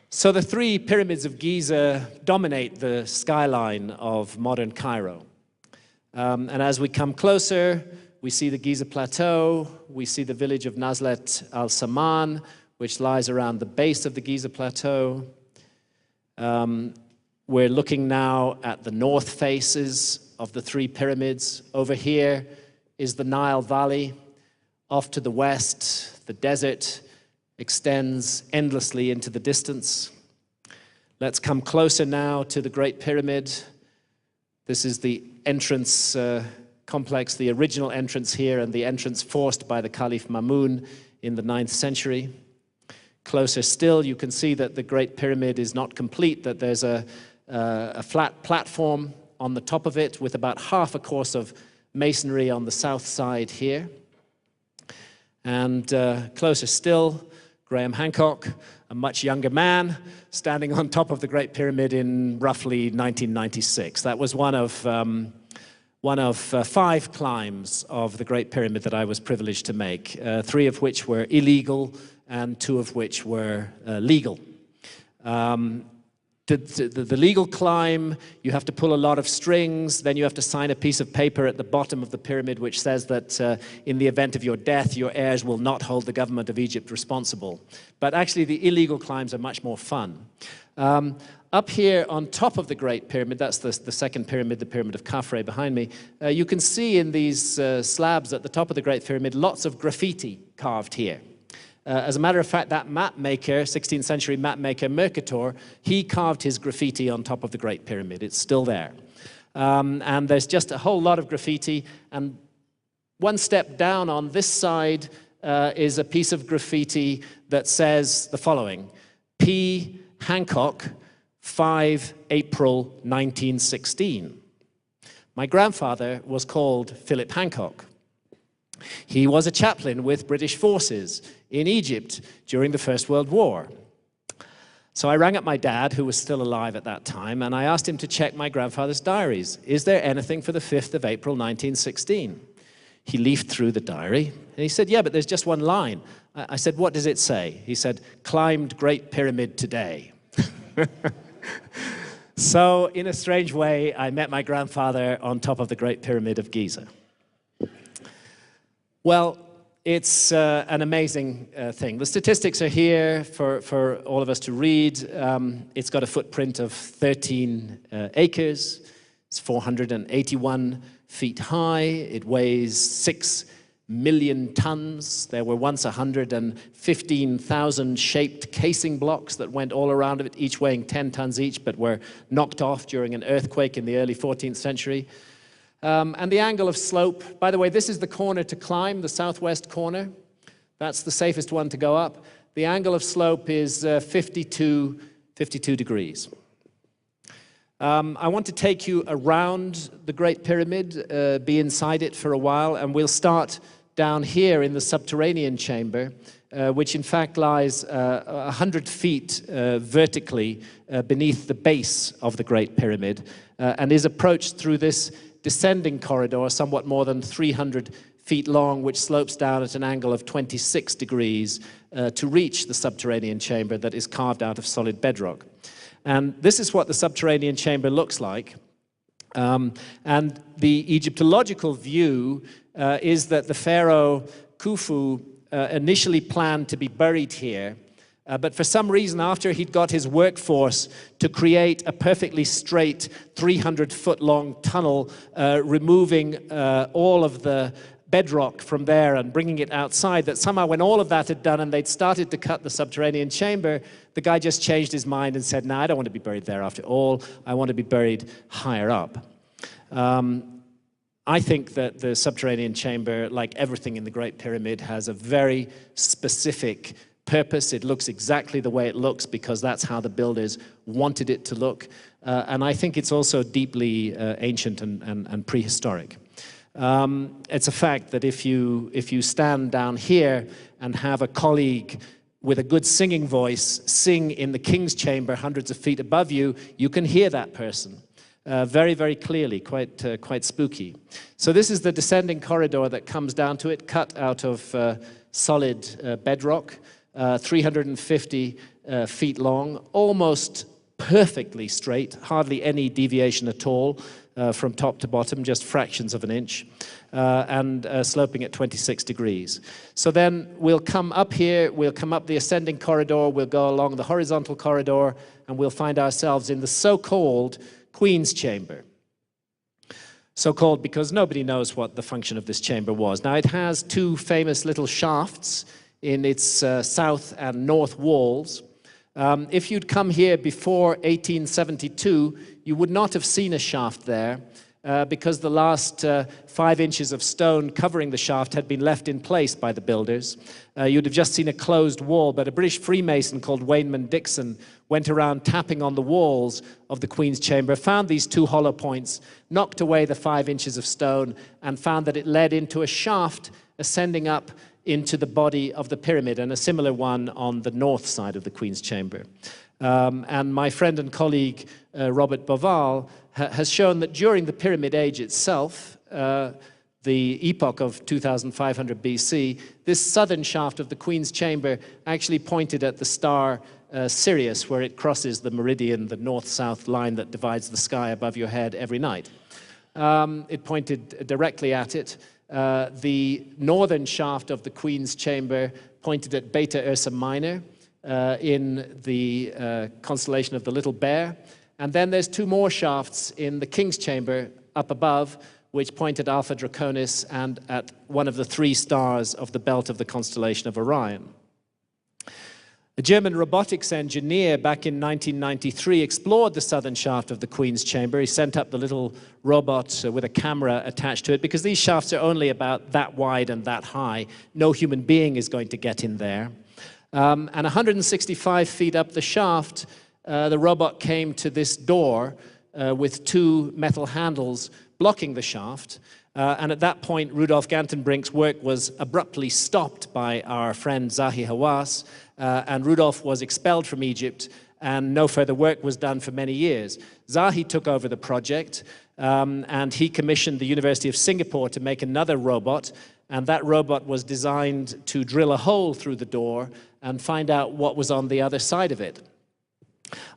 So the three pyramids of Giza dominate the skyline of modern Cairo. And as we come closer, we see the Giza Plateau, we see the village of Nazlet al-Saman, which lies around the base of the Giza Plateau. We're looking now at the north faces of the three pyramids. Over here is the Nile Valley. Off to the west, the desert extends endlessly into the distance. Let's come closer now to the Great Pyramid. This is the entrance complex, the original entrance here, and the entrance forced by the Caliph Mamun in the 9th century. Closer still, you can see that the Great Pyramid is not complete, that there's a flat platform on the top of it with about half a course of masonry on the south side here. And closer still, Graham Hancock, a much younger man, standing on top of the Great Pyramid in roughly 1996. That was one of 5 climbs of the Great Pyramid that I was privileged to make, 3 of which were illegal and 2 of which were legal. the legal climb, you have to pull a lot of strings, then you have to sign a piece of paper at the bottom of the pyramid which says that in the event of your death, your heirs will not hold the government of Egypt responsible. But actually, the illegal climbs are much more fun. Up here on top of the Great Pyramid, that's the second pyramid, the Pyramid of Khafre behind me, you can see in these slabs at the top of the Great Pyramid lots of graffiti carved here. As a matter of fact, that map maker, 16th century map maker Mercator, he carved his graffiti on top of the Great Pyramid. It's still there. And there's just a whole lot of graffiti. And one step down on this side is a piece of graffiti that says the following: P. Hancock, 5 April 1916. My grandfather was called Philip Hancock. He was a chaplain with British forces in Egypt during the First World War. So I rang up my dad, who was still alive at that time, and I asked him to check my grandfather's diaries. Is there anything for the 5th of April 1916? He leafed through the diary, and he said, yeah, but there's just one line. I said, what does it say? He said, climbed Great Pyramid today. So in a strange way, I met my grandfather on top of the Great Pyramid of Giza. Well, it's an amazing thing. The statistics are here for all of us to read. It's got a footprint of 13 acres. It's 481 feet high. It weighs 6 million tons. There were once 115,000 shaped casing blocks that went all around it, each weighing 10 tons each, but were knocked off during an earthquake in the early 14th century. And the angle of slope, by the way, this is the corner to climb, the southwest corner. That's the safest one to go up. The angle of slope is 52 degrees. I want to take you around the Great Pyramid, be inside it for a while, and we'll start down here in the subterranean chamber, which in fact lies 100 feet vertically beneath the base of the Great Pyramid, and is approached through this descending corridor, somewhat more than 300 feet long, which slopes down at an angle of 26 degrees to reach the subterranean chamber that is carved out of solid bedrock. And this is what the subterranean chamber looks like. And the Egyptological view is that the pharaoh Khufu initially planned to be buried here, but for some reason, after he'd got his workforce to create a perfectly straight 300-foot-long tunnel, removing all of the bedrock from there and bringing it outside, that somehow when all of that had done and they'd started to cut the subterranean chamber, the guy just changed his mind and said, no, I don't want to be buried there after all. I want to be buried higher up. I think that the subterranean chamber, like everything in the Great Pyramid, has a very specific purpose. It looks exactly the way it looks because that's how the builders wanted it to look. And I think it's also deeply ancient and prehistoric. It's a fact that if you stand down here and have a colleague with a good singing voice sing in the king's chamber hundreds of feet above you, you can hear that person very, very clearly, quite spooky. So this is the descending corridor that comes down to it, cut out of solid bedrock, 350 feet long, almost perfectly straight, hardly any deviation at all from top to bottom, just fractions of an inch, and sloping at 26 degrees. So then we'll come up here, we'll come up the ascending corridor, we'll go along the horizontal corridor, and we'll find ourselves in the so-called Queen's Chamber. So-called because nobody knows what the function of this chamber was. Now, it has two famous little shafts in its south and north walls. If you'd come here before 1872, you would not have seen a shaft there because the last 5 inches of stone covering the shaft had been left in place by the builders. You'd have just seen a closed wall, but a British Freemason called Wayneman Dixon went around tapping on the walls of the Queen's Chamber, found these two hollow points, knocked away the 5 inches of stone, and found that it led into a shaft ascending up into the body of the pyramid, and a similar one on the north side of the Queen's Chamber. And my friend and colleague, Robert Boval, has shown that during the Pyramid Age itself, the epoch of 2500 BC, this southern shaft of the Queen's Chamber actually pointed at the star Sirius, where it crosses the meridian, the north-south line that divides the sky above your head every night. It pointed directly at it. The northern shaft of the Queen's Chamber pointed at Beta Ursa Minor in the constellation of the Little Bear. And then there's two more shafts in the King's Chamber up above, which point at Alpha Draconis and at one of the three stars of the belt of the constellation of Orion. A German robotics engineer back in 1993 explored the southern shaft of the Queen's Chamber. He sent up the little robot with a camera attached to it, because these shafts are only about that wide and that high. No human being is going to get in there. And 165 feet up the shaft, the robot came to this door with two metal handles blocking the shaft. And at that point, Rudolf Gantenbrink's work was abruptly stopped by our friend Zahi Hawass, and Rudolf was expelled from Egypt, and no further work was done for many years. Zahi took over the project, and he commissioned the University of Singapore to make another robot, and that robot was designed to drill a hole through the door and find out what was on the other side of it.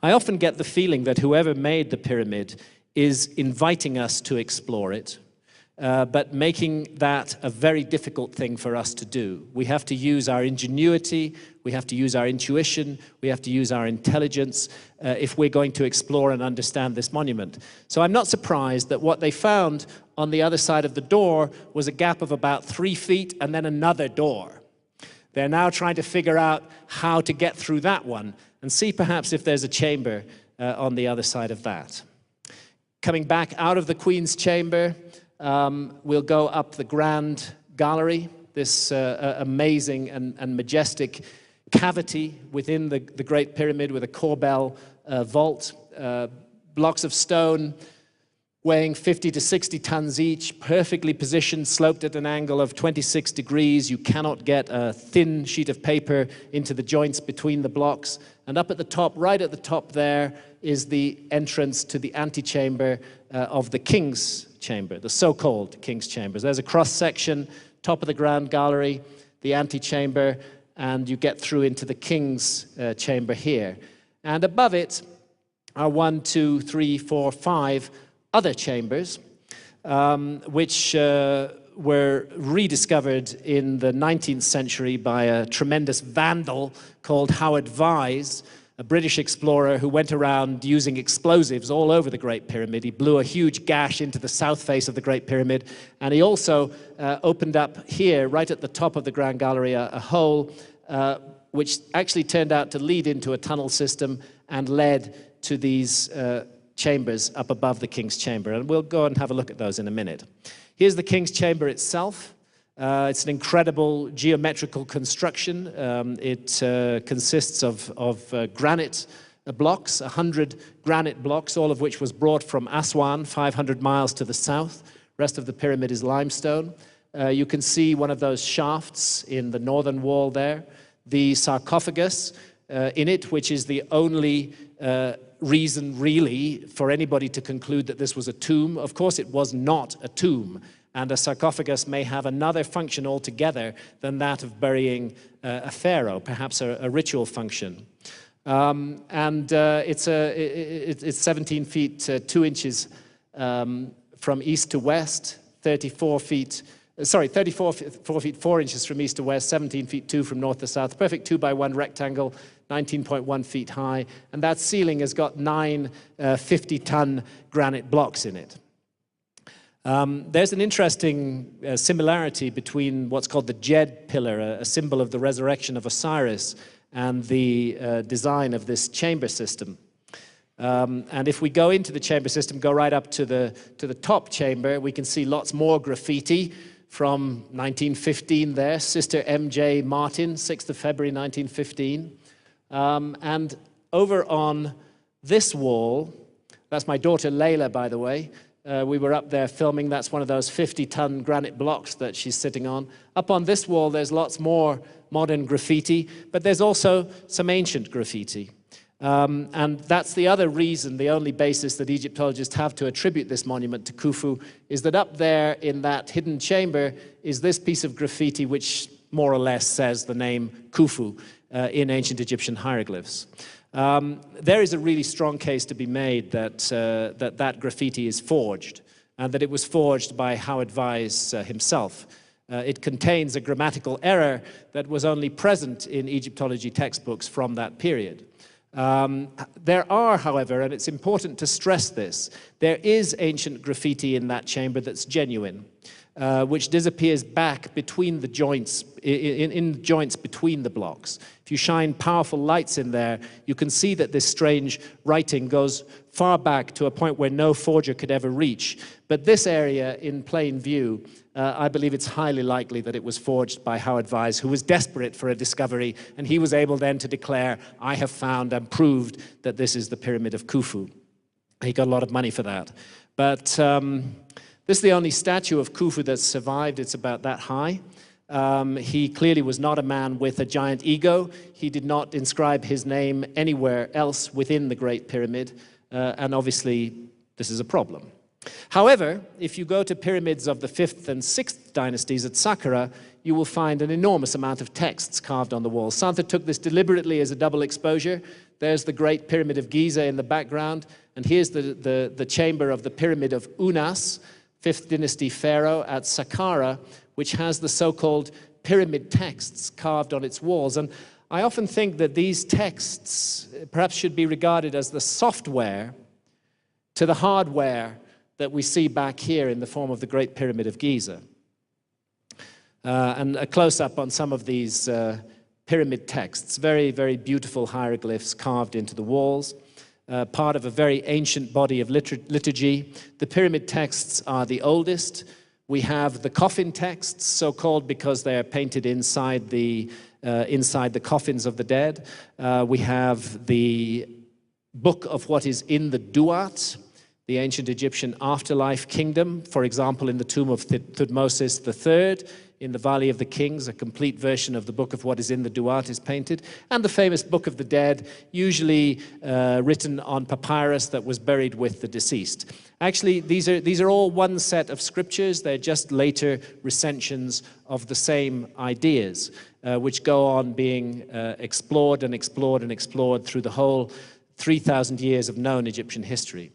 I often get the feeling that whoever made the pyramid is inviting us to explore it, but making that a very difficult thing for us to do. We have to use our ingenuity, we have to use our intuition, we have to use our intelligence if we're going to explore and understand this monument. So I'm not surprised that what they found on the other side of the door was a gap of about 3 feet and then another door. They're now trying to figure out how to get through that one and see perhaps if there's a chamber on the other side of that. Coming back out of the Queen's Chamber, we'll go up the Grand Gallery, this amazing and majestic cavity within the Great Pyramid with a corbel vault, blocks of stone weighing 50 to 60 tons each, perfectly positioned, sloped at an angle of 26 degrees. You cannot get a thin sheet of paper into the joints between the blocks. And up at the top, right at the top there, is the entrance to the antechamber of the King's Chamber, the so-called King's Chambers. There's a cross-section, top of the Grand Gallery, the antechamber, and you get through into the King's Chamber here. And above it are 1, 2, 3, 4, 5 other chambers, which were rediscovered in the 19th century by a tremendous vandal called Howard Vyse, a British explorer who went around using explosives all over the Great Pyramid. He blew a huge gash into the south face of the Great Pyramid, and he also opened up here, right at the top of the Grand Gallery, a hole which actually turned out to lead into a tunnel system and led to these chambers up above the King's Chamber. And we'll go and have a look at those in a minute. Here's the King's Chamber itself. It's an incredible geometrical construction. It consists of granite blocks, 100 granite blocks, all of which was brought from Aswan, 500 miles to the south. The rest of the pyramid is limestone. You can see one of those shafts in the northern wall there. The sarcophagus in it, which is the only reason really for anybody to conclude that this was a tomb. Of course it was not a tomb, and a sarcophagus may have another function altogether than that of burying a pharaoh, perhaps a ritual function. It's 17 feet 2 inches from east to west, 34 feet 4 feet 4 inches from east to west, 17 feet 2 from north to south. Perfect 2x1 rectangle, 19.1 feet high. And that ceiling has got 9 50-ton granite blocks in it. There's an interesting similarity between what's called the Djed pillar, a symbol of the resurrection of Osiris, and the design of this chamber system. And if we go into the chamber system, go right up to the top chamber, we can see lots more graffiti from 1915 there, Sister M.J. Martin, 6th of February 1915. And over on this wall, that's my daughter Layla, by the way. We were up there filming. That's one of those 50-ton granite blocks that she's sitting on. Up on this wall, there's lots more modern graffiti, but there's also some ancient graffiti. And that's the other reason, the only basis that Egyptologists have to attribute this monument to Khufu, is that up there in that hidden chamber is this piece of graffiti which more or less says the name Khufu in ancient Egyptian hieroglyphs. There is a really strong case to be made that that graffiti is forged, and that it was forged by Howard Vyse himself. It contains a grammatical error that was only present in Egyptology textbooks from that period. There are, however, and it's important to stress this, there is ancient graffiti in that chamber that's genuine, which disappears back between the joints, in joints between the blocks. If you shine powerful lights in there, you can see that this strange writing goes far back to a point where no forger could ever reach. But this area in plain view, I believe it's highly likely that it was forged by Howard Vyse, who was desperate for a discovery, and he was able then to declare, I have found and proved that this is the Pyramid of Khufu. He got a lot of money for that. But this is the only statue of Khufu that's survived. It's about that high. He clearly was not a man with a giant ego. He did not inscribe his name anywhere else within the Great Pyramid, and obviously this is a problem. However, if you go to pyramids of the 5th and 6th dynasties at Saqqara, you will find an enormous amount of texts carved on the walls. Santa took this deliberately as a double exposure. There's the Great Pyramid of Giza in the background, and here's the chamber of the Pyramid of Unas, 5th dynasty pharaoh at Saqqara, which has the so-called pyramid texts carved on its walls. And I often think that these texts perhaps should be regarded as the software to the hardware that we see back here in the form of the Great Pyramid of Giza. And a close-up on some of these pyramid texts, very, very beautiful hieroglyphs carved into the walls, part of a very ancient body of liturgy. The pyramid texts are the oldest. We have the coffin texts, so-called because they are painted inside the coffins of the dead. We have the book of what is in the Duat, the ancient Egyptian afterlife kingdom, for example, in the tomb of Thutmosis III, in the Valley of the Kings, a complete version of the book of what is in the Duat is painted, and the famous Book of the Dead, usually written on papyrus that was buried with the deceased. Actually, these are all one set of scriptures. They're just later recensions of the same ideas, which go on being explored and explored and explored through the whole 3,000 years of known Egyptian history.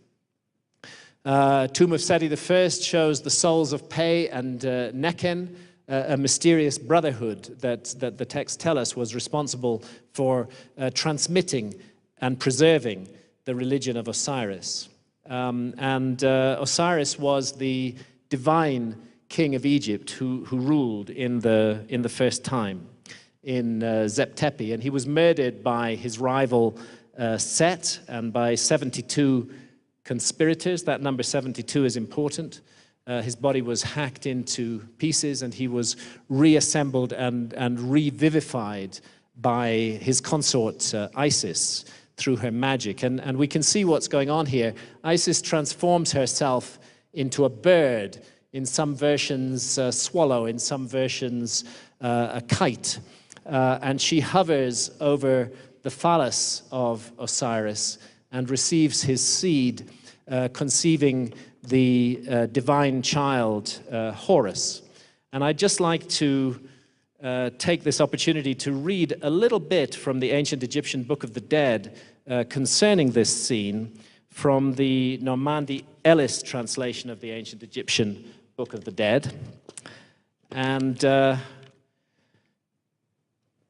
Tomb of Seti I shows the souls of Pe and Neken, a mysterious brotherhood that the texts tell us was responsible for transmitting and preserving the religion of Osiris. Osiris was the divine king of Egypt who ruled in the first time in Zep-Tepi, and he was murdered by his rival Set and by 72 conspirators. That number 72 is important. His body was hacked into pieces, and he was reassembled and revivified by his consort Isis through her magic. And we can see what's going on here. Isis transforms herself into a bird, in some versions a swallow, in some versions a kite. And she hovers over the phallus of Osiris and receives his seed, conceiving the divine child, Horus. And I'd just like to take this opportunity to read a little bit from the ancient Egyptian Book of the Dead concerning this scene from the Normandy Ellis translation of the ancient Egyptian Book of the Dead. And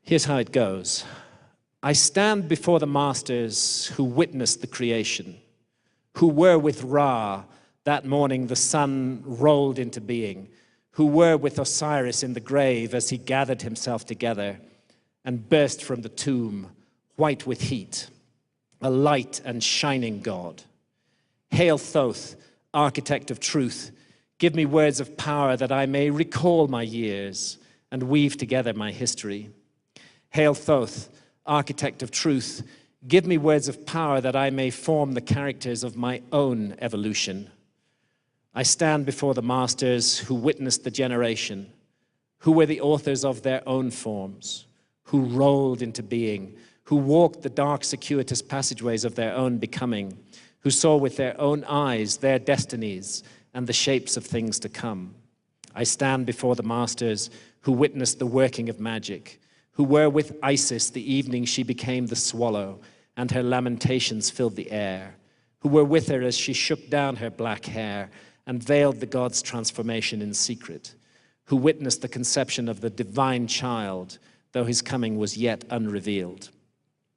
here's how it goes. I stand before the masters who witnessed the creation, who were with Ra that morning the sun rolled into being, who were with Osiris in the grave as he gathered himself together and burst from the tomb, white with heat, a light and shining God. Hail Thoth, architect of truth, give me words of power that I may recall my years and weave together my history. Hail Thoth, architect of truth, give me words of power that I may form the characters of my own evolution. I stand before the masters who witnessed the generation, who were the authors of their own forms, who rolled into being, who walked the dark, circuitous passageways of their own becoming, who saw with their own eyes their destinies and the shapes of things to come. I stand before the masters who witnessed the working of magic, who were with Isis the evening she became the swallow, and her lamentations filled the air, who were with her as she shook down her black hair and veiled the god's transformation in secret, who witnessed the conception of the divine child, though his coming was yet unrevealed.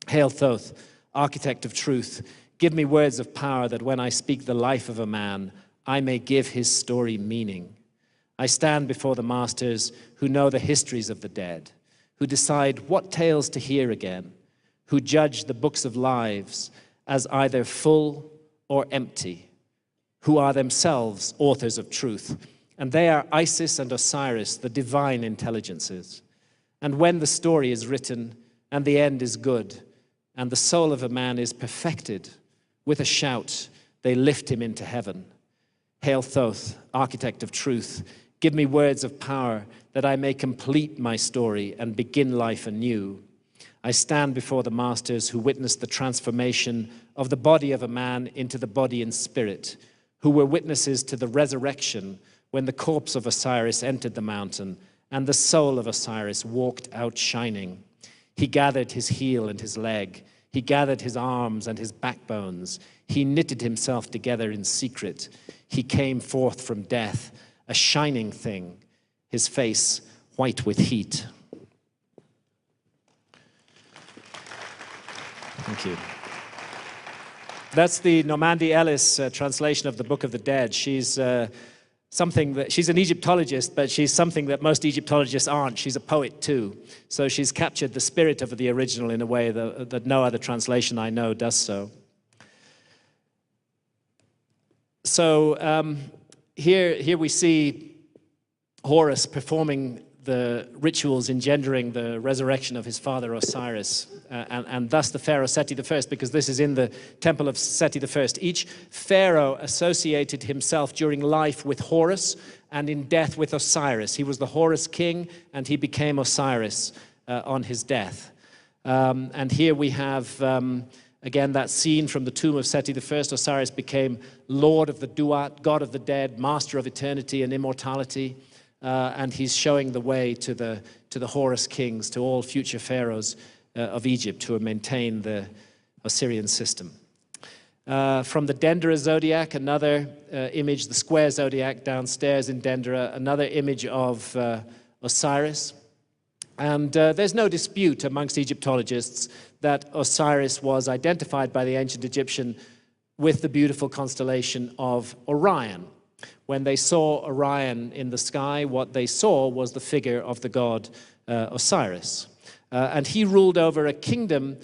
Hail Thoth, architect of truth, give me words of power that when I speak the life of a man, I may give his story meaning. I stand before the masters who know the histories of the dead, who decide what tales to hear again, who judge the books of lives as either full or empty, who are themselves authors of truth. And they are Isis and Osiris, the divine intelligences. And when the story is written and the end is good, and the soul of a man is perfected, with a shout, they lift him into heaven. Hail Thoth, architect of truth, give me words of power that I may complete my story and begin life anew. I stand before the masters who witnessed the transformation of the body of a man into the body and spirit, who were witnesses to the resurrection when the corpse of Osiris entered the mountain and the soul of Osiris walked out shining. He gathered his heel and his leg. He gathered his arms and his backbones. He knitted himself together in secret. He came forth from death, a shining thing, his face white with heat. Thank you. That's the Normandy Ellis translation of the Book of the Dead. She's she's an Egyptologist, but she's something that most Egyptologists aren't. She's a poet too. So she's captured the spirit of the original in a way that no other translation I know does so. So here we see Horus performing the rituals engendering the resurrection of his father Osiris, and thus the pharaoh Seti I, because this is in the temple of Seti I. Each pharaoh associated himself during life with Horus and in death with Osiris. He was the Horus king, and he became Osiris on his death. And here we have, again, that scene from the tomb of Seti I. Osiris became Lord of the Duat, God of the dead, master of eternity and immortality. And he's showing the way to the Horus kings, to all future pharaohs of Egypt who maintain the Osirian system. From the Dendera zodiac, another image, the square zodiac downstairs in Dendera, another image of Osiris. And there's no dispute amongst Egyptologists that Osiris was identified by the ancient Egyptian with the beautiful constellation of Orion. When they saw Orion in the sky, what they saw was the figure of the god Osiris. And he ruled over a kingdom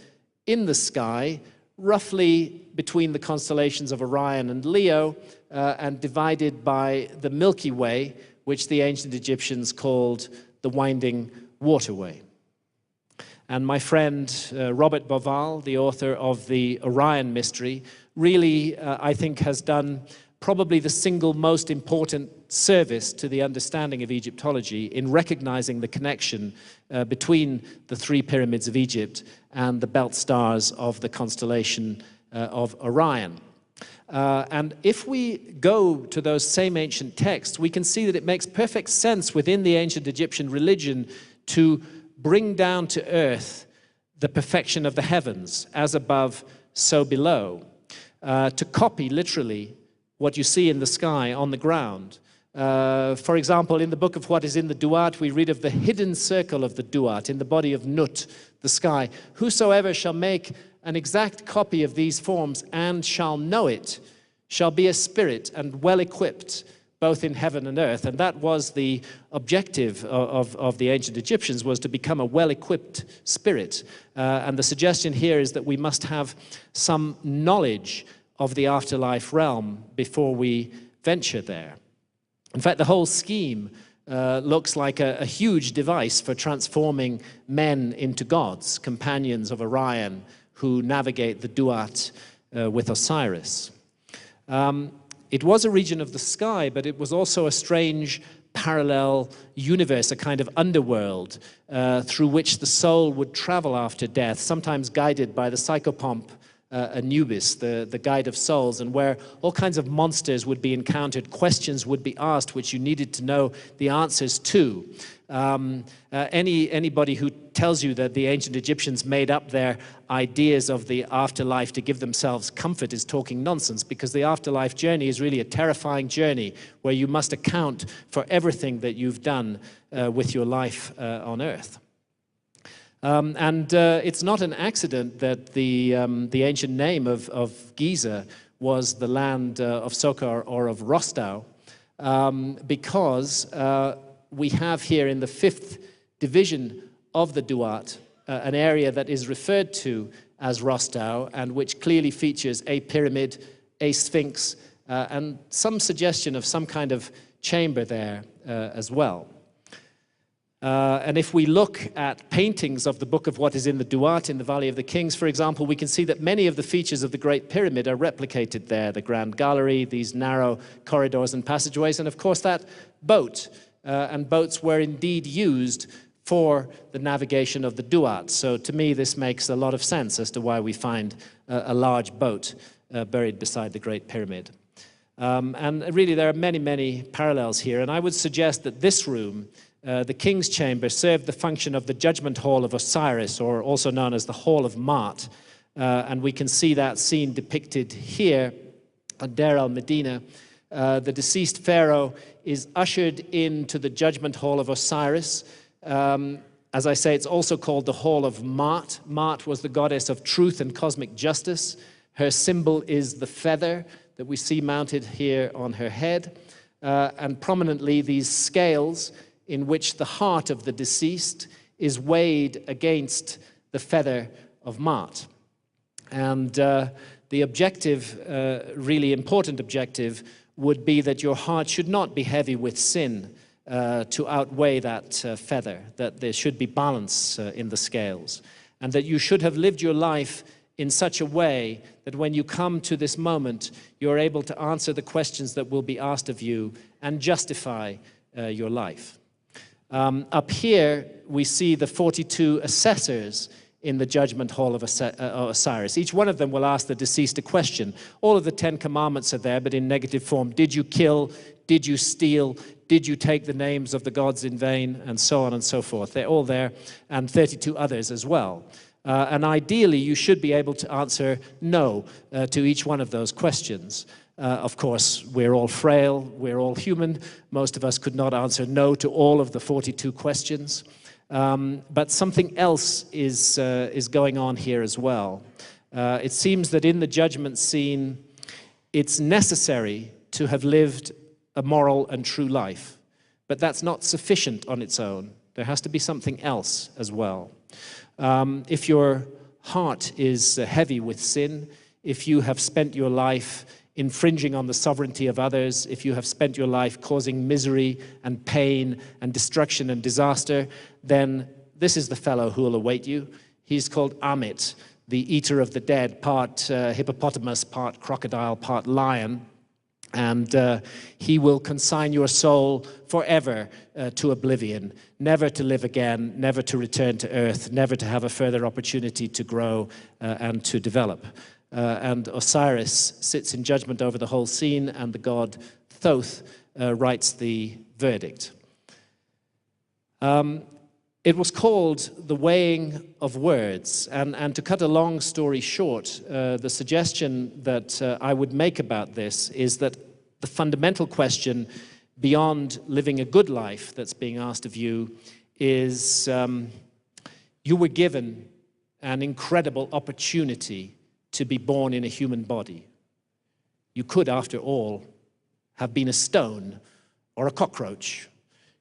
in the sky, roughly between the constellations of Orion and Leo, and divided by the Milky Way, which the ancient Egyptians called the Winding Waterway. And my friend Robert Bauval, the author of the Orion Mystery, really, I think, has done probably the single most important service to the understanding of Egyptology in recognizing the connection between the three pyramids of Egypt and the belt stars of the constellation of Orion. And if we go to those same ancient texts, we can see that it makes perfect sense within the ancient Egyptian religion to bring down to earth the perfection of the heavens, as above, so below, to copy literally what you see in the sky on the ground. For example, in the book of What is in the Duat, we read of the hidden circle of the Duat in the body of Nut, the sky. Whosoever shall make an exact copy of these forms and shall know it shall be a spirit and well equipped both in heaven and earth. And that was the objective of the ancient Egyptians, was to become a well-equipped spirit. And the suggestion here is that we must have some knowledge of the afterlife realm before we venture there. In fact, the whole scheme looks like a huge device for transforming men into gods, companions of Orion, who navigate the Duat with Osiris. It was a region of the sky, but it was also a strange parallel universe, a kind of underworld through which the soul would travel after death, sometimes guided by the psychopomp Anubis, the guide of souls, and where all kinds of monsters would be encountered, questions would be asked which you needed to know the answers to. Anybody who tells you that the ancient Egyptians made up their ideas of the afterlife to give themselves comfort is talking nonsense, because the afterlife journey is really a terrifying journey where you must account for everything that you've done with your life on earth. It's not an accident that the ancient name of Giza was the land of Sokar or of Rostau, because we have here in the 5th division of the Duat an area that is referred to as Rostau, and which clearly features a pyramid, a sphinx, and some suggestion of some kind of chamber there as well. And if we look at paintings of the Book of What is in the Duat in the Valley of the Kings, for example, we can see that many of the features of the Great Pyramid are replicated there. The Grand Gallery, these narrow corridors and passageways, and of course that boat. And boats were indeed used for the navigation of the Duat. So to me, this makes a lot of sense as to why we find a large boat buried beside the Great Pyramid. And really, there are many, many parallels here. And I would suggest that this room, the King's Chamber, served the function of the judgment hall of Osiris, or also known as the Hall of Ma'at. And we can see that scene depicted here at Deir el-Medina. The deceased pharaoh is ushered into the judgment hall of Osiris. As I say, it's also called the Hall of Ma'at. Ma'at was the goddess of truth and cosmic justice. Her symbol is the feather that we see mounted here on her head. And prominently, these scales in which the heart of the deceased is weighed against the feather of Ma'at. And the objective, really important objective, would be that your heart should not be heavy with sin to outweigh that feather, that there should be balance in the scales, and that you should have lived your life in such a way that when you come to this moment, you're able to answer the questions that will be asked of you and justify your life. Up here, we see the 42 assessors in the judgment hall of Osiris. Each one of them will ask the deceased a question. All of the 10 commandments are there, but in negative form. Did you kill? Did you steal? Did you take the names of the gods in vain? And so on and so forth. They're all there, and 32 others as well. And ideally, you should be able to answer no to each one of those questions. Of course, we're all frail, we're all human. Most of us could not answer no to all of the 42 questions. But something else is going on here as well. It seems that in the judgment scene, it's necessary to have lived a moral and true life. But that's not sufficient on its own. There has to be something else as well. If your heart is heavy with sin, if you have spent your life infringing on the sovereignty of others, if you have spent your life causing misery and pain and destruction and disaster, then this is the fellow who will await you. He's called Amit, the eater of the dead, part hippopotamus, part crocodile, part lion. And he will consign your soul forever to oblivion, never to live again, never to return to earth, never to have a further opportunity to grow and to develop. And Osiris sits in judgment over the whole scene, and the god Thoth writes the verdict. It was called the weighing of words, and to cut a long story short, the suggestion that I would make about this is that the fundamental question beyond living a good life that's being asked of you is you were given an incredible opportunity to be born in a human body. You could, after all, have been a stone or a cockroach.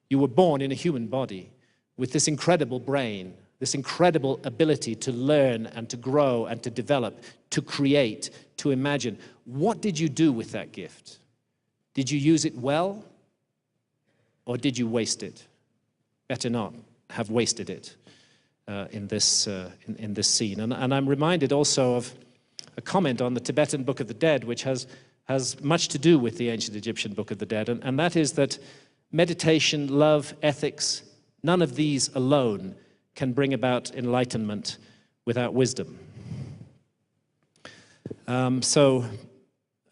You were born in a human body with this incredible brain, this incredible ability to learn and to grow and to develop, to create, to imagine. What did you do with that gift? Did you use it well, or did you waste it? Better not have wasted it in this scene. And I'm reminded also of a comment on the Tibetan Book of the Dead, which has much to do with the ancient Egyptian Book of the Dead, and that is that meditation, love, ethics, none of these alone can bring about enlightenment without wisdom. So,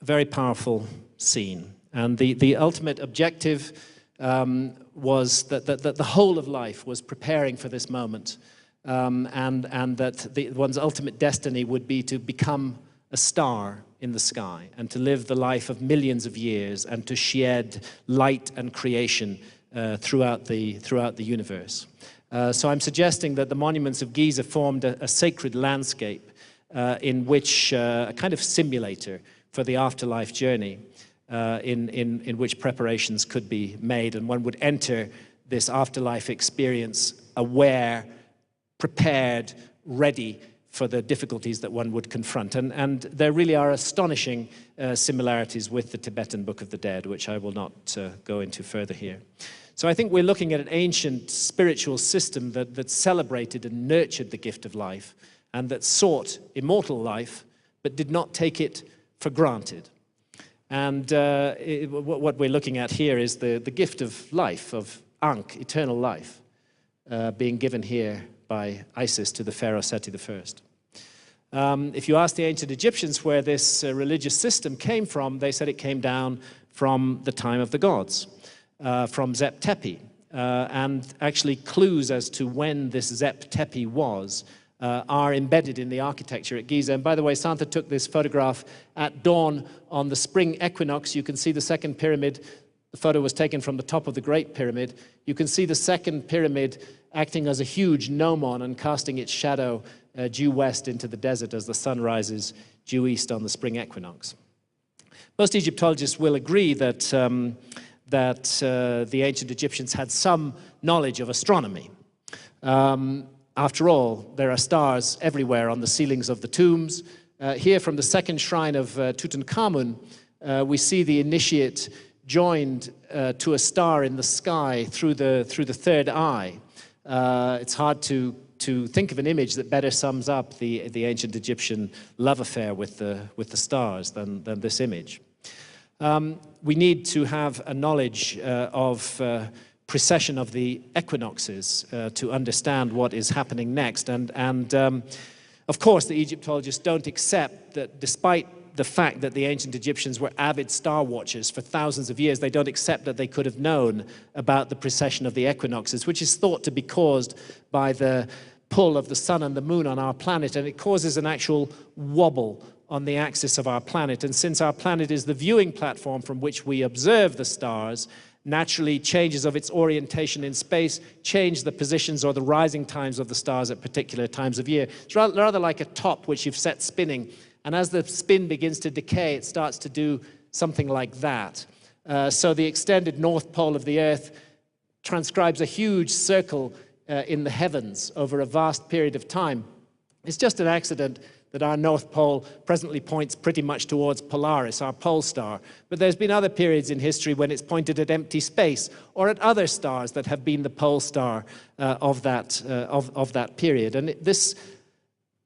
a very powerful scene. And the ultimate objective was that the whole of life was preparing for this moment, and that one's ultimate destiny would be to become a star in the sky and to live the life of millions of years and to shed light and creation throughout the universe. So I'm suggesting that the monuments of Giza formed a sacred landscape in which a kind of simulator for the afterlife journey, in which preparations could be made, and one would enter this afterlife experience aware, prepared, ready for the difficulties that one would confront. And there really are astonishing similarities with the Tibetan Book of the Dead, which I will not go into further here. So I think we're looking at an ancient spiritual system that celebrated and nurtured the gift of life, and that sought immortal life, but did not take it for granted. And what we're looking at here is the gift of life, of Ankh, eternal life, being given here by Isis to the pharaoh Seti I. If you ask the ancient Egyptians where this religious system came from, they said it came down from the time of the gods, from Zep Tepi. And actually clues as to when this Zep Tepi was are embedded in the architecture at Giza. And by the way, Santa took this photograph at dawn on the spring equinox. You can see the second pyramid. The photo was taken from the top of the Great Pyramid. You can see the second pyramid acting as a huge gnomon and casting its shadow due west into the desert as the sun rises due east on the spring equinox. Most Egyptologists will agree that, the ancient Egyptians had some knowledge of astronomy. After all, there are stars everywhere on the ceilings of the tombs. Here from the second shrine of Tutankhamun, we see the initiate joined to a star in the sky through the third eye. It's hard to think of an image that better sums up the ancient Egyptian love affair with the stars than this image. We need to have a knowledge of precession of the equinoxes to understand what is happening next. And of course, the Egyptologists don't accept that despite the fact that the ancient Egyptians were avid star watchers for thousands of years, they don't accept that they could have known about the precession of the equinoxes, which is thought to be caused by the pull of the sun and the moon on our planet, and it causes an actual wobble on the axis of our planet. And since our planet is the viewing platform from which we observe the stars, naturally changes of its orientation in space change the positions or the rising times of the stars at particular times of year. It's rather like a top which you've set spinning, and as the spin begins to decay, it starts to do something like that. So the extended north pole of the Earth transcribes a huge circle in the heavens over a vast period of time. It's just an accident that our North Pole presently points pretty much towards Polaris, our pole star. But there's been other periods in history when it's pointed at empty space or at other stars that have been the pole star of that period. And this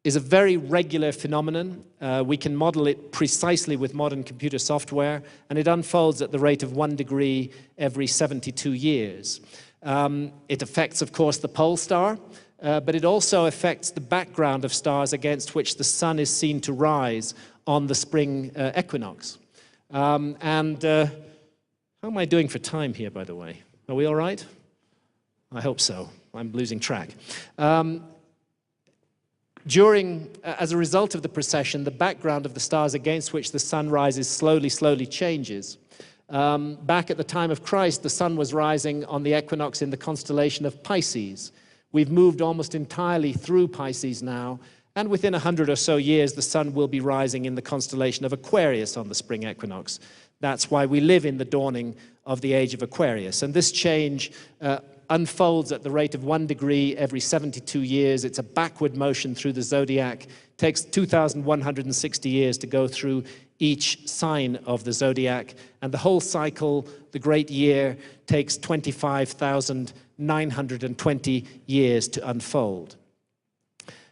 is a very regular phenomenon. We can model it precisely with modern computer software, and it unfolds at the rate of 1 degree every 72 years. It affects, of course, the pole star, but it also affects the background of stars against which the sun is seen to rise on the spring equinox. How am I doing for time here, by the way? Are we all right? I hope so. I'm losing track. As a result of the precession, the background of the stars against which the sun rises slowly changes. Back at the time of Christ, the sun was rising on the equinox in the constellation of Pisces. We've moved almost entirely through Pisces now, and within 100 or so years, the sun will be rising in the constellation of Aquarius on the spring equinox. That's why we live in the dawning of the age of Aquarius. And this change unfolds at the rate of 1 degree every 72 years. It's a backward motion through the zodiac. It takes 2,160 years to go through each sign of the zodiac. And the whole cycle, the great year, takes 25,920 years to unfold.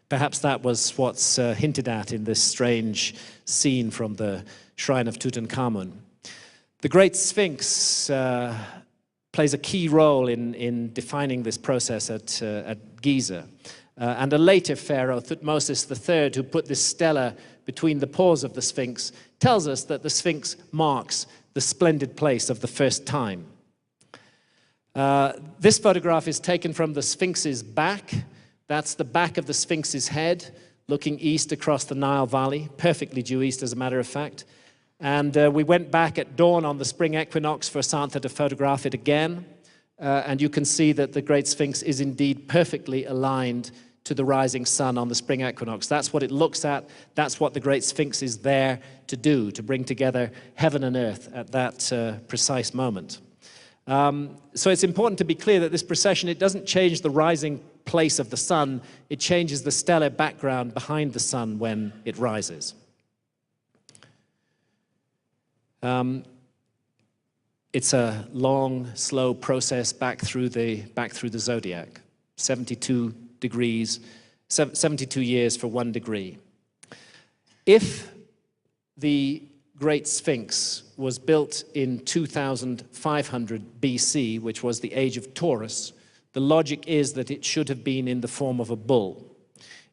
Perhaps that was what's hinted at in this strange scene from the shrine of Tutankhamun. The Great Sphinx plays a key role in defining this process at Giza. And a later pharaoh, Thutmose III, who put this stela between the paws of the Sphinx, tells us that the Sphinx marks the splendid place of the first time. This photograph is taken from the Sphinx's back. That's the back of the Sphinx's head, looking east across the Nile Valley, perfectly due east as a matter of fact. And we went back at dawn on the spring equinox for Santa to photograph it again. And you can see that the Great Sphinx is indeed perfectly aligned to the rising sun on the spring equinox. That's what it looks at. That's what the Great Sphinx is there to do, to bring together heaven and earth at that precise moment. So it's important to be clear that this precession, it doesn't change the rising place of the sun. It changes the stellar background behind the sun when it rises. It's a long, slow process back through the zodiac. 72 degrees, 72 years for 1 degree. If the Great Sphinx was built in 2500 BC, which was the age of Taurus, the logic is that it should have been in the form of a bull.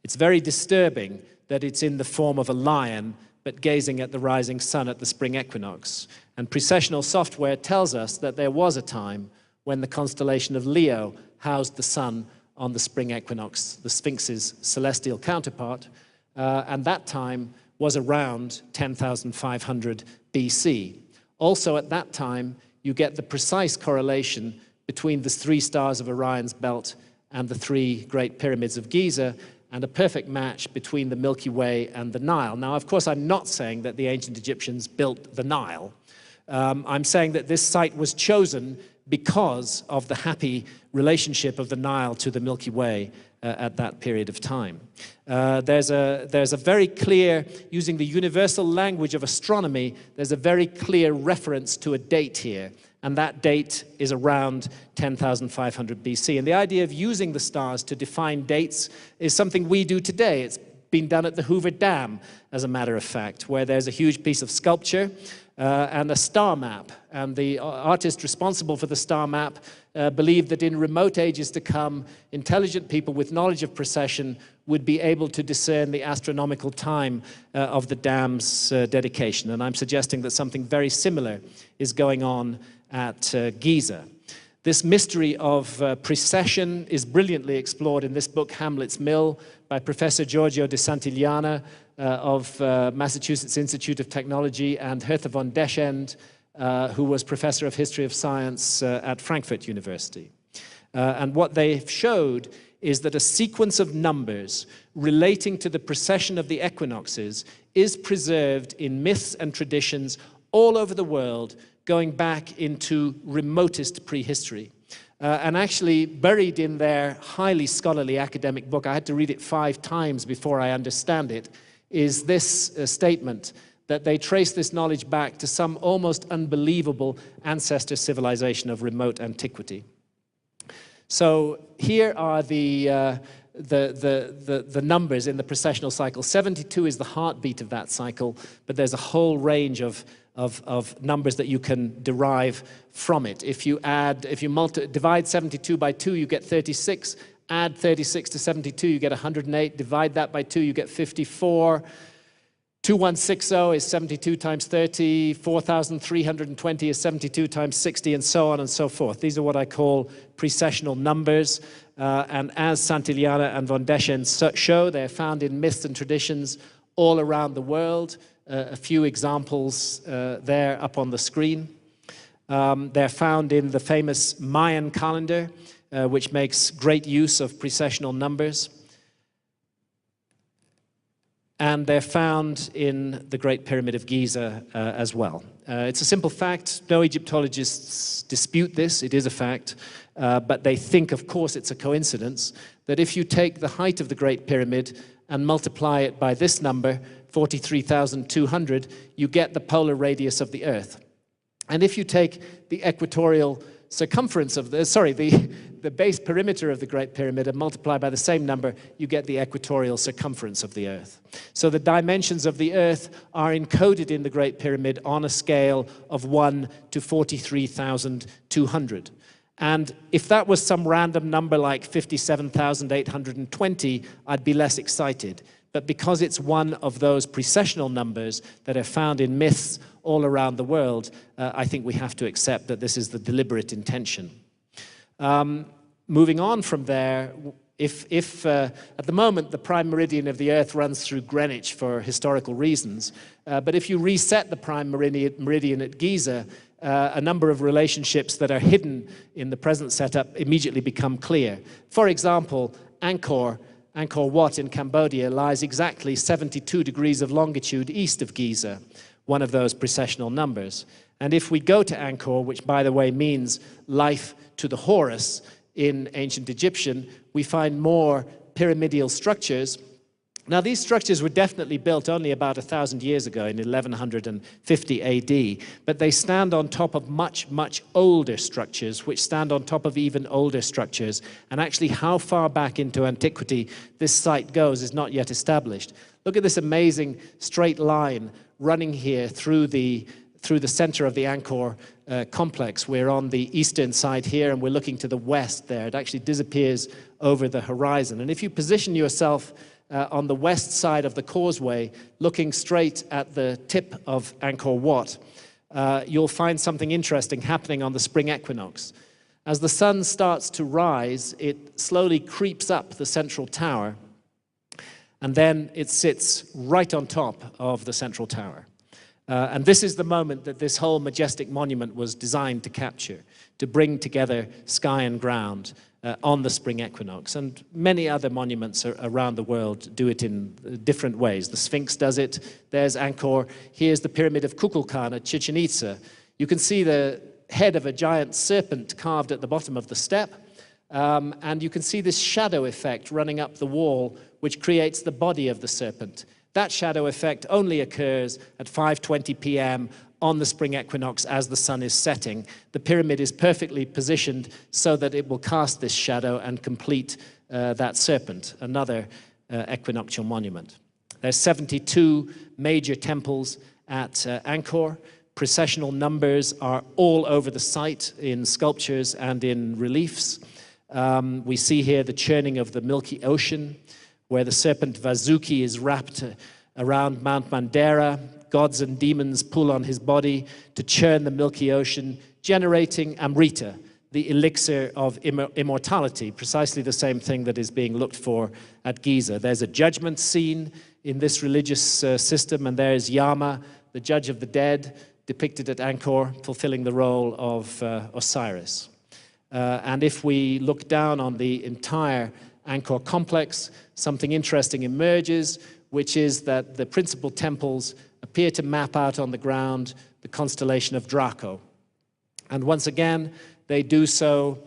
It's very disturbing that it's in the form of a lion, but gazing at the rising sun at the spring equinox. And precessional software tells us that there was a time when the constellation of Leo housed the sun on the spring equinox, the Sphinx's celestial counterpart, and that time was around 10,500 BC. Also at that time, you get the precise correlation between the 3 stars of Orion's belt and the 3 great pyramids of Giza, and a perfect match between the Milky Way and the Nile. Now, of course, I'm not saying that the ancient Egyptians built the Nile. I'm saying that this site was chosen because of the happy relationship of the Nile to the Milky Way at that period of time. There's a very clear, using the universal language of astronomy, there's a very clear reference to a date here, and that date is around 10,500 BC. And the idea of using the stars to define dates is something we do today. It's been done at the Hoover Dam, as a matter of fact, where there's a huge piece of sculpture and a star map. And the artist responsible for the star map believed that in remote ages to come, intelligent people with knowledge of precession would be able to discern the astronomical time of the dam's dedication. And I'm suggesting that something very similar is going on at Giza. This mystery of precession is brilliantly explored in this book, Hamlet's Mill, by Professor Giorgio de Santillana of Massachusetts Institute of Technology, and Hertha von Deschend, who was professor of history of science at Frankfurt University. And what they showed is that a sequence of numbers relating to the precession of the equinoxes is preserved in myths and traditions all over the world, going back into remotest prehistory. And actually buried in their highly scholarly academic book, I had to read it 5 times before I understand it, is this statement that they trace this knowledge back to some almost unbelievable ancestor civilization of remote antiquity. So here are the numbers in the precessional cycle. 72 is the heartbeat of that cycle, but there's a whole range of numbers that you can derive from it. If you divide 72 by 2, you get 36. Add 36 to 72, you get 108. Divide that by 2, you get 54. 2160 is 72 times 30. 4,320 is 72 times 60, and so on and so forth. These are what I call precessional numbers. And as Santillana and von Deschend show, they're found in myths and traditions all around the world. A few examples there up on the screen. They're found in the famous Mayan calendar, which makes great use of precessional numbers. And they're found in the Great Pyramid of Giza as well. It's a simple fact. No Egyptologists dispute this. It is a fact. But they think, of course, it's a coincidence that if you take the height of the Great Pyramid and multiply it by this number, 43,200, you get the polar radius of the Earth. And if you take the equatorial circumference of the base perimeter of the Great Pyramid and multiply by the same number, you get the equatorial circumference of the Earth. So the dimensions of the Earth are encoded in the Great Pyramid on a scale of 1 to 43,200. And if that was some random number like 57,820, I'd be less excited. But because it's one of those precessional numbers that are found in myths all around the world, I think we have to accept that this is the deliberate intention. Moving on from there, if at the moment the prime meridian of the Earth runs through Greenwich for historical reasons, but if you reset the prime meridian at Giza, a number of relationships that are hidden in the present setup immediately become clear. For example, Angkor Wat in Cambodia lies exactly 72 degrees of longitude east of Giza, one of those precessional numbers. And if we go to Angkor, which by the way means life to the Horus in ancient Egyptian, we find more pyramidal structures. Now, these structures were definitely built only about 1,000 years ago, in 1150 AD, but they stand on top of much, much older structures, which stand on top of even older structures. And actually, how far back into antiquity this site goes is not yet established. Look at this amazing straight line running here through the center of the Angkor complex. We're on the eastern side here, and we're looking to the west there. It actually disappears over the horizon. And if you position yourself on the west side of the causeway, looking straight at the tip of Angkor Wat, you'll find something interesting happening on the spring equinox. As the sun starts to rise, it slowly creeps up the central tower, and then it sits right on top of the central tower. And this is the moment that this whole majestic monument was designed to capture, to bring together sky and ground on the spring equinox. And many other monuments around the world do it in different ways. The Sphinx does it. There's Angkor. Here's the Pyramid of Kukulkan at Chichen Itza. You can see the head of a giant serpent carved at the bottom of the step. And you can see this shadow effect running up the wall, which creates the body of the serpent. That shadow effect only occurs at 5:20 p.m. on the spring equinox as the sun is setting. The pyramid is perfectly positioned so that it will cast this shadow and complete that serpent, another equinoctial monument. There's 72 major temples at Angkor. Precessional numbers are all over the site in sculptures and in reliefs. We see here the churning of the Milky Ocean, where the serpent Vasuki is wrapped around Mount Mandara. Gods and demons pull on his body to churn the Milky Ocean, generating Amrita, the elixir of immortality, precisely the same thing that is being looked for at Giza. There's a judgment scene in this religious system, and there's Yama, the judge of the dead, depicted at Angkor, fulfilling the role of Osiris. And if we look down on the entire Angkor complex, something interesting emerges, which is that the principal temples appear to map out on the ground the constellation of Draco. And once again, they do so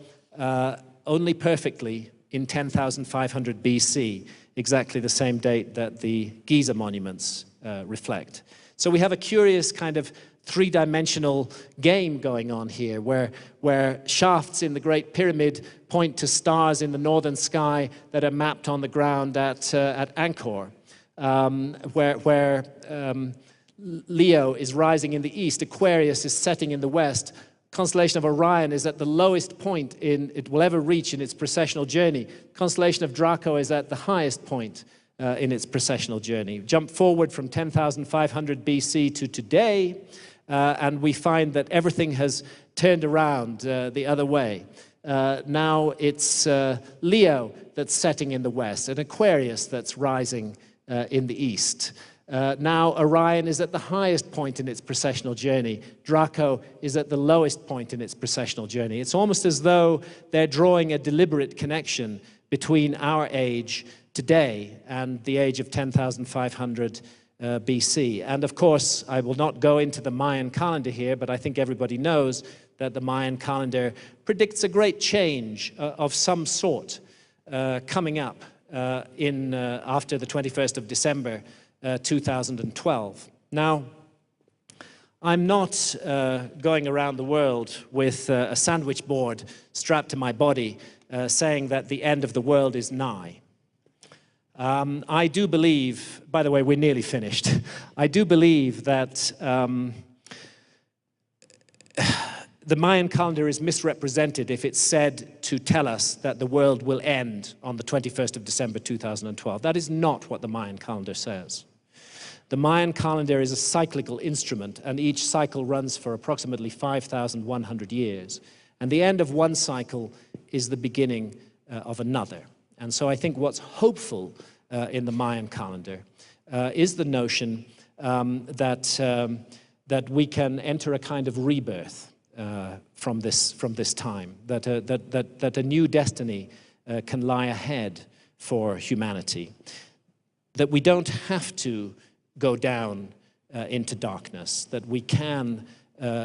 only perfectly in 10,500 BC, exactly the same date that the Giza monuments reflect. So we have a curious kind of three-dimensional game going on here, where shafts in the Great Pyramid point to stars in the northern sky that are mapped on the ground at Angkor, where Leo is rising in the east, Aquarius is setting in the west. Constellation of Orion is at the lowest point it will ever reach in its precessional journey. Constellation of Draco is at the highest point in its precessional journey. Jump forward from 10,500 BC to today, and we find that everything has turned around the other way. Now it's Leo that's setting in the west, and Aquarius that's rising in the east. Now Orion is at the highest point in its precessional journey. Draco is at the lowest point in its precessional journey. It's almost as though they're drawing a deliberate connection between our age today and the age of 10,500 BC. And of course, I will not go into the Mayan calendar here, but I think everybody knows that the Mayan calendar predicts a great change of some sort coming up after the 21st of December 2012. Now, I'm not going around the world with a sandwich board strapped to my body saying that the end of the world is nigh. I do believe, by the way, we're nearly finished. I do believe that the Mayan calendar is misrepresented if it's said to tell us that the world will end on the 21st of December 2012. That is not what the Mayan calendar says. The Mayan calendar is a cyclical instrument, and each cycle runs for approximately 5,100 years. And the end of one cycle is the beginning of another. And so I think what's hopeful in the Mayan calendar is the notion that we can enter a kind of rebirth from this time, that a new destiny can lie ahead for humanity, that we don't have to go down into darkness, that we can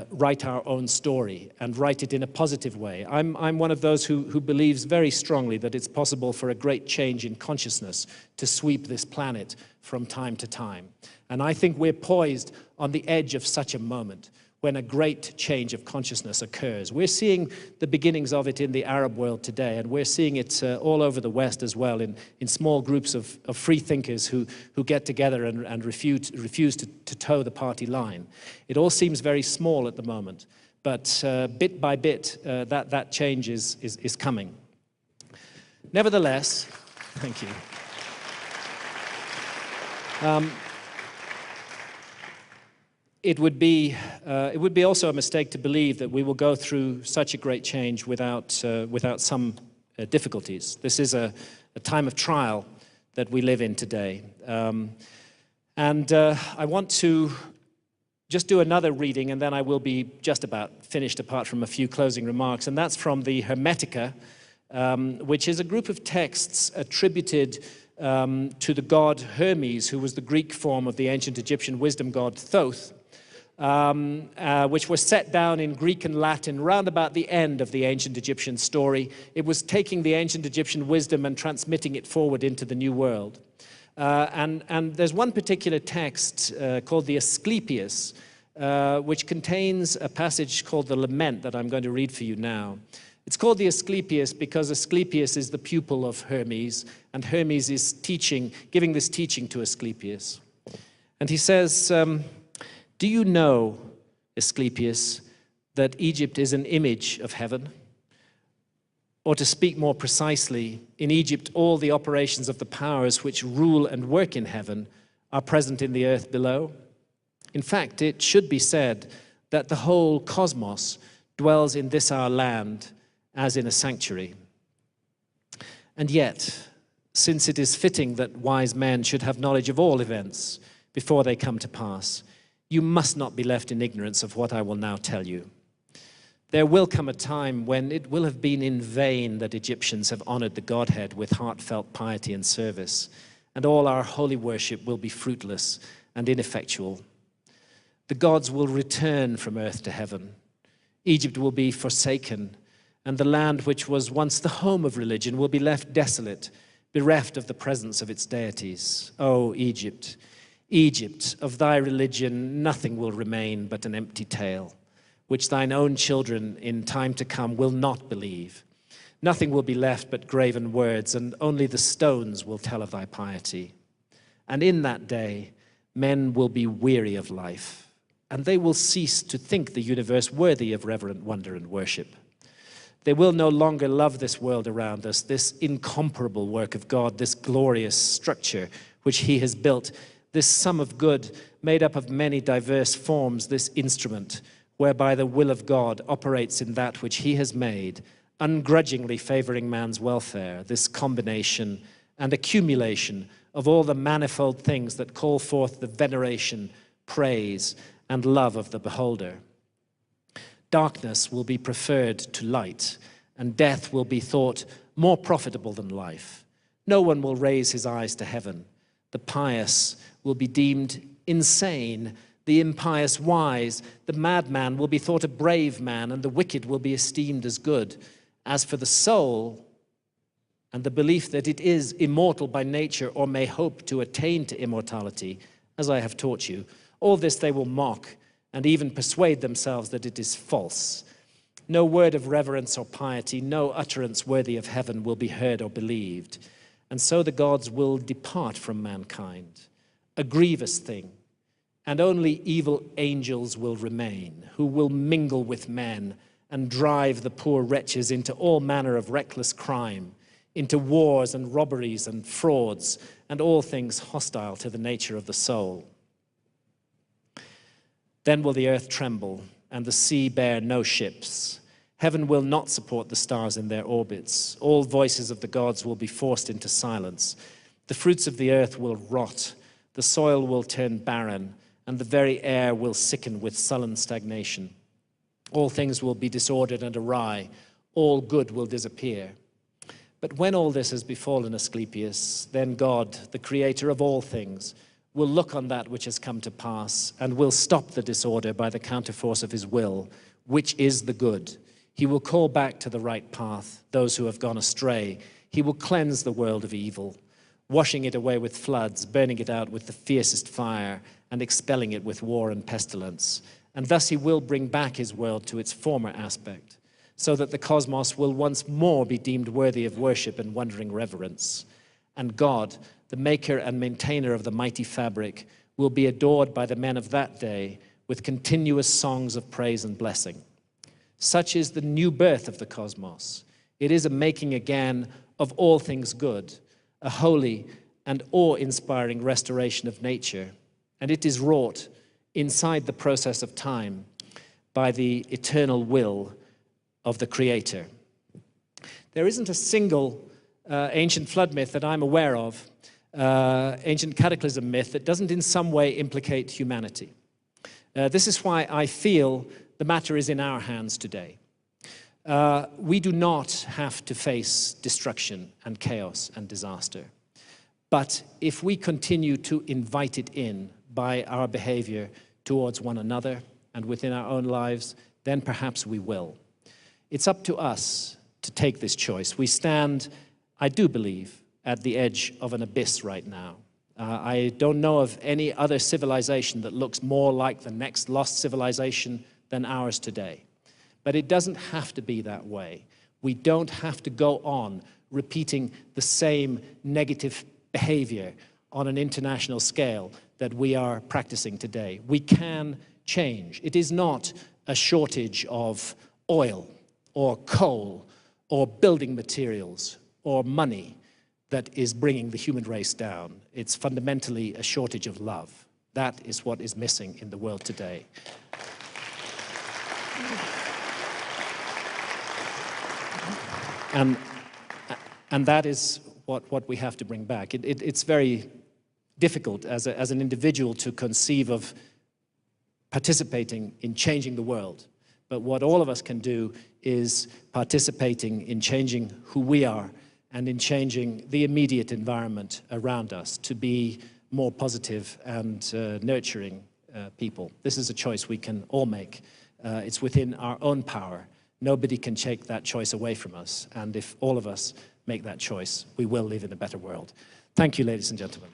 write our own story and write it in a positive way. I'm one of those who believes very strongly that it's possible for a great change in consciousness to sweep this planet from time to time. And I think we're poised on the edge of such a moment when a great change of consciousness occurs. We're seeing the beginnings of it in the Arab world today, and we're seeing it all over the West as well, in small groups of free thinkers who get together and refuse to toe the party line. It all seems very small at the moment, but bit by bit, that change is coming. Nevertheless, thank you. It would be also a mistake to believe that we will go through such a great change without some difficulties. This is a time of trial that we live in today. I want to just do another reading, and then I will be just about finished apart from a few closing remarks. And that's from the Hermetica, which is a group of texts attributed to the god Hermes, who was the Greek form of the ancient Egyptian wisdom god Thoth, which was set down in Greek and Latin round about the end of the ancient Egyptian story. It was taking the ancient Egyptian wisdom and transmitting it forward into the New World. And there's one particular text called the Asclepius, which contains a passage called the Lament that I'm going to read for you now. It's called the Asclepius because Asclepius is the pupil of Hermes, and Hermes is giving this teaching to Asclepius. And he says, do you know, Asclepius, that Egypt is an image of heaven? Or to speak more precisely, in Egypt all the operations of the powers which rule and work in heaven are present in the earth below. In fact, it should be said that the whole cosmos dwells in this our land as in a sanctuary. And yet, since it is fitting that wise men should have knowledge of all events before they come to pass, you must not be left in ignorance of what I will now tell you. There will come a time when it will have been in vain that Egyptians have honored the Godhead with heartfelt piety and service, and all our holy worship will be fruitless and ineffectual. The gods will return from earth to heaven. Egypt will be forsaken, and the land which was once the home of religion will be left desolate, bereft of the presence of its deities. O Egypt, Egypt, of thy religion nothing will remain but an empty tale, which thine own children in time to come will not believe. Nothing will be left but graven words, and only the stones will tell of thy piety. And in that day, men will be weary of life, and they will cease to think the universe worthy of reverent wonder and worship. They will no longer love this world around us, this incomparable work of God, this glorious structure which he has built, this sum of good made up of many diverse forms, this instrument whereby the will of God operates in that which he has made, ungrudgingly favoring man's welfare, this combination and accumulation of all the manifold things that call forth the veneration, praise, and love of the beholder. Darkness will be preferred to light, and death will be thought more profitable than life. No one will raise his eyes to heaven. The pious will be deemed insane, the impious wise, the madman will be thought a brave man, and the wicked will be esteemed as good. As for the soul, and the belief that it is immortal by nature or may hope to attain to immortality, as I have taught you, all this they will mock and even persuade themselves that it is false. No word of reverence or piety, no utterance worthy of heaven will be heard or believed. And so the gods will depart from mankind, a grievous thing, and only evil angels will remain, who will mingle with men and drive the poor wretches into all manner of reckless crime, into wars and robberies and frauds, and all things hostile to the nature of the soul. Then will the earth tremble, and the sea bear no ships. Heaven will not support the stars in their orbits. All voices of the gods will be forced into silence. The fruits of the earth will rot, the soil will turn barren, and the very air will sicken with sullen stagnation. All things will be disordered and awry. All good will disappear. But when all this has befallen Asclepius, then God, the creator of all things, will look on that which has come to pass and will stop the disorder by the counterforce of his will, which is the good. He will call back to the right path those who have gone astray. He will cleanse the world of evil, washing it away with floods, burning it out with the fiercest fire, and expelling it with war and pestilence. And thus he will bring back his world to its former aspect, so that the cosmos will once more be deemed worthy of worship and wondering reverence. And God, the maker and maintainer of the mighty fabric, will be adored by the men of that day with continuous songs of praise and blessing. Such is the new birth of the cosmos. It is a making again of all things good, a holy and awe-inspiring restoration of nature, and it is wrought inside the process of time by the eternal will of the Creator. There isn't a single ancient flood myth that I'm aware of, ancient cataclysm myth, that doesn't in some way implicate humanity. This is why I feel the matter is in our hands today. We do not have to face destruction and chaos and disaster. But if we continue to invite it in by our behavior towards one another and within our own lives, then perhaps we will. It's up to us to take this choice. We stand, I do believe, at the edge of an abyss right now. I don't know of any other civilization that looks more like the next lost civilization than ours today. But it doesn't have to be that way. We don't have to go on repeating the same negative behavior on an international scale that we are practicing today. We can change. It is not a shortage of oil or coal or building materials or money that is bringing the human race down. It's fundamentally a shortage of love. That is what is missing in the world today. And that is what we have to bring back. It's very difficult as an individual to conceive of participating in changing the world. But what all of us can do is participating in changing who we are and in changing the immediate environment around us to be more positive and nurturing people. This is a choice we can all make. It's within our own power. Nobody can take that choice away from us. And if all of us make that choice, we will live in a better world. Thank you, ladies and gentlemen.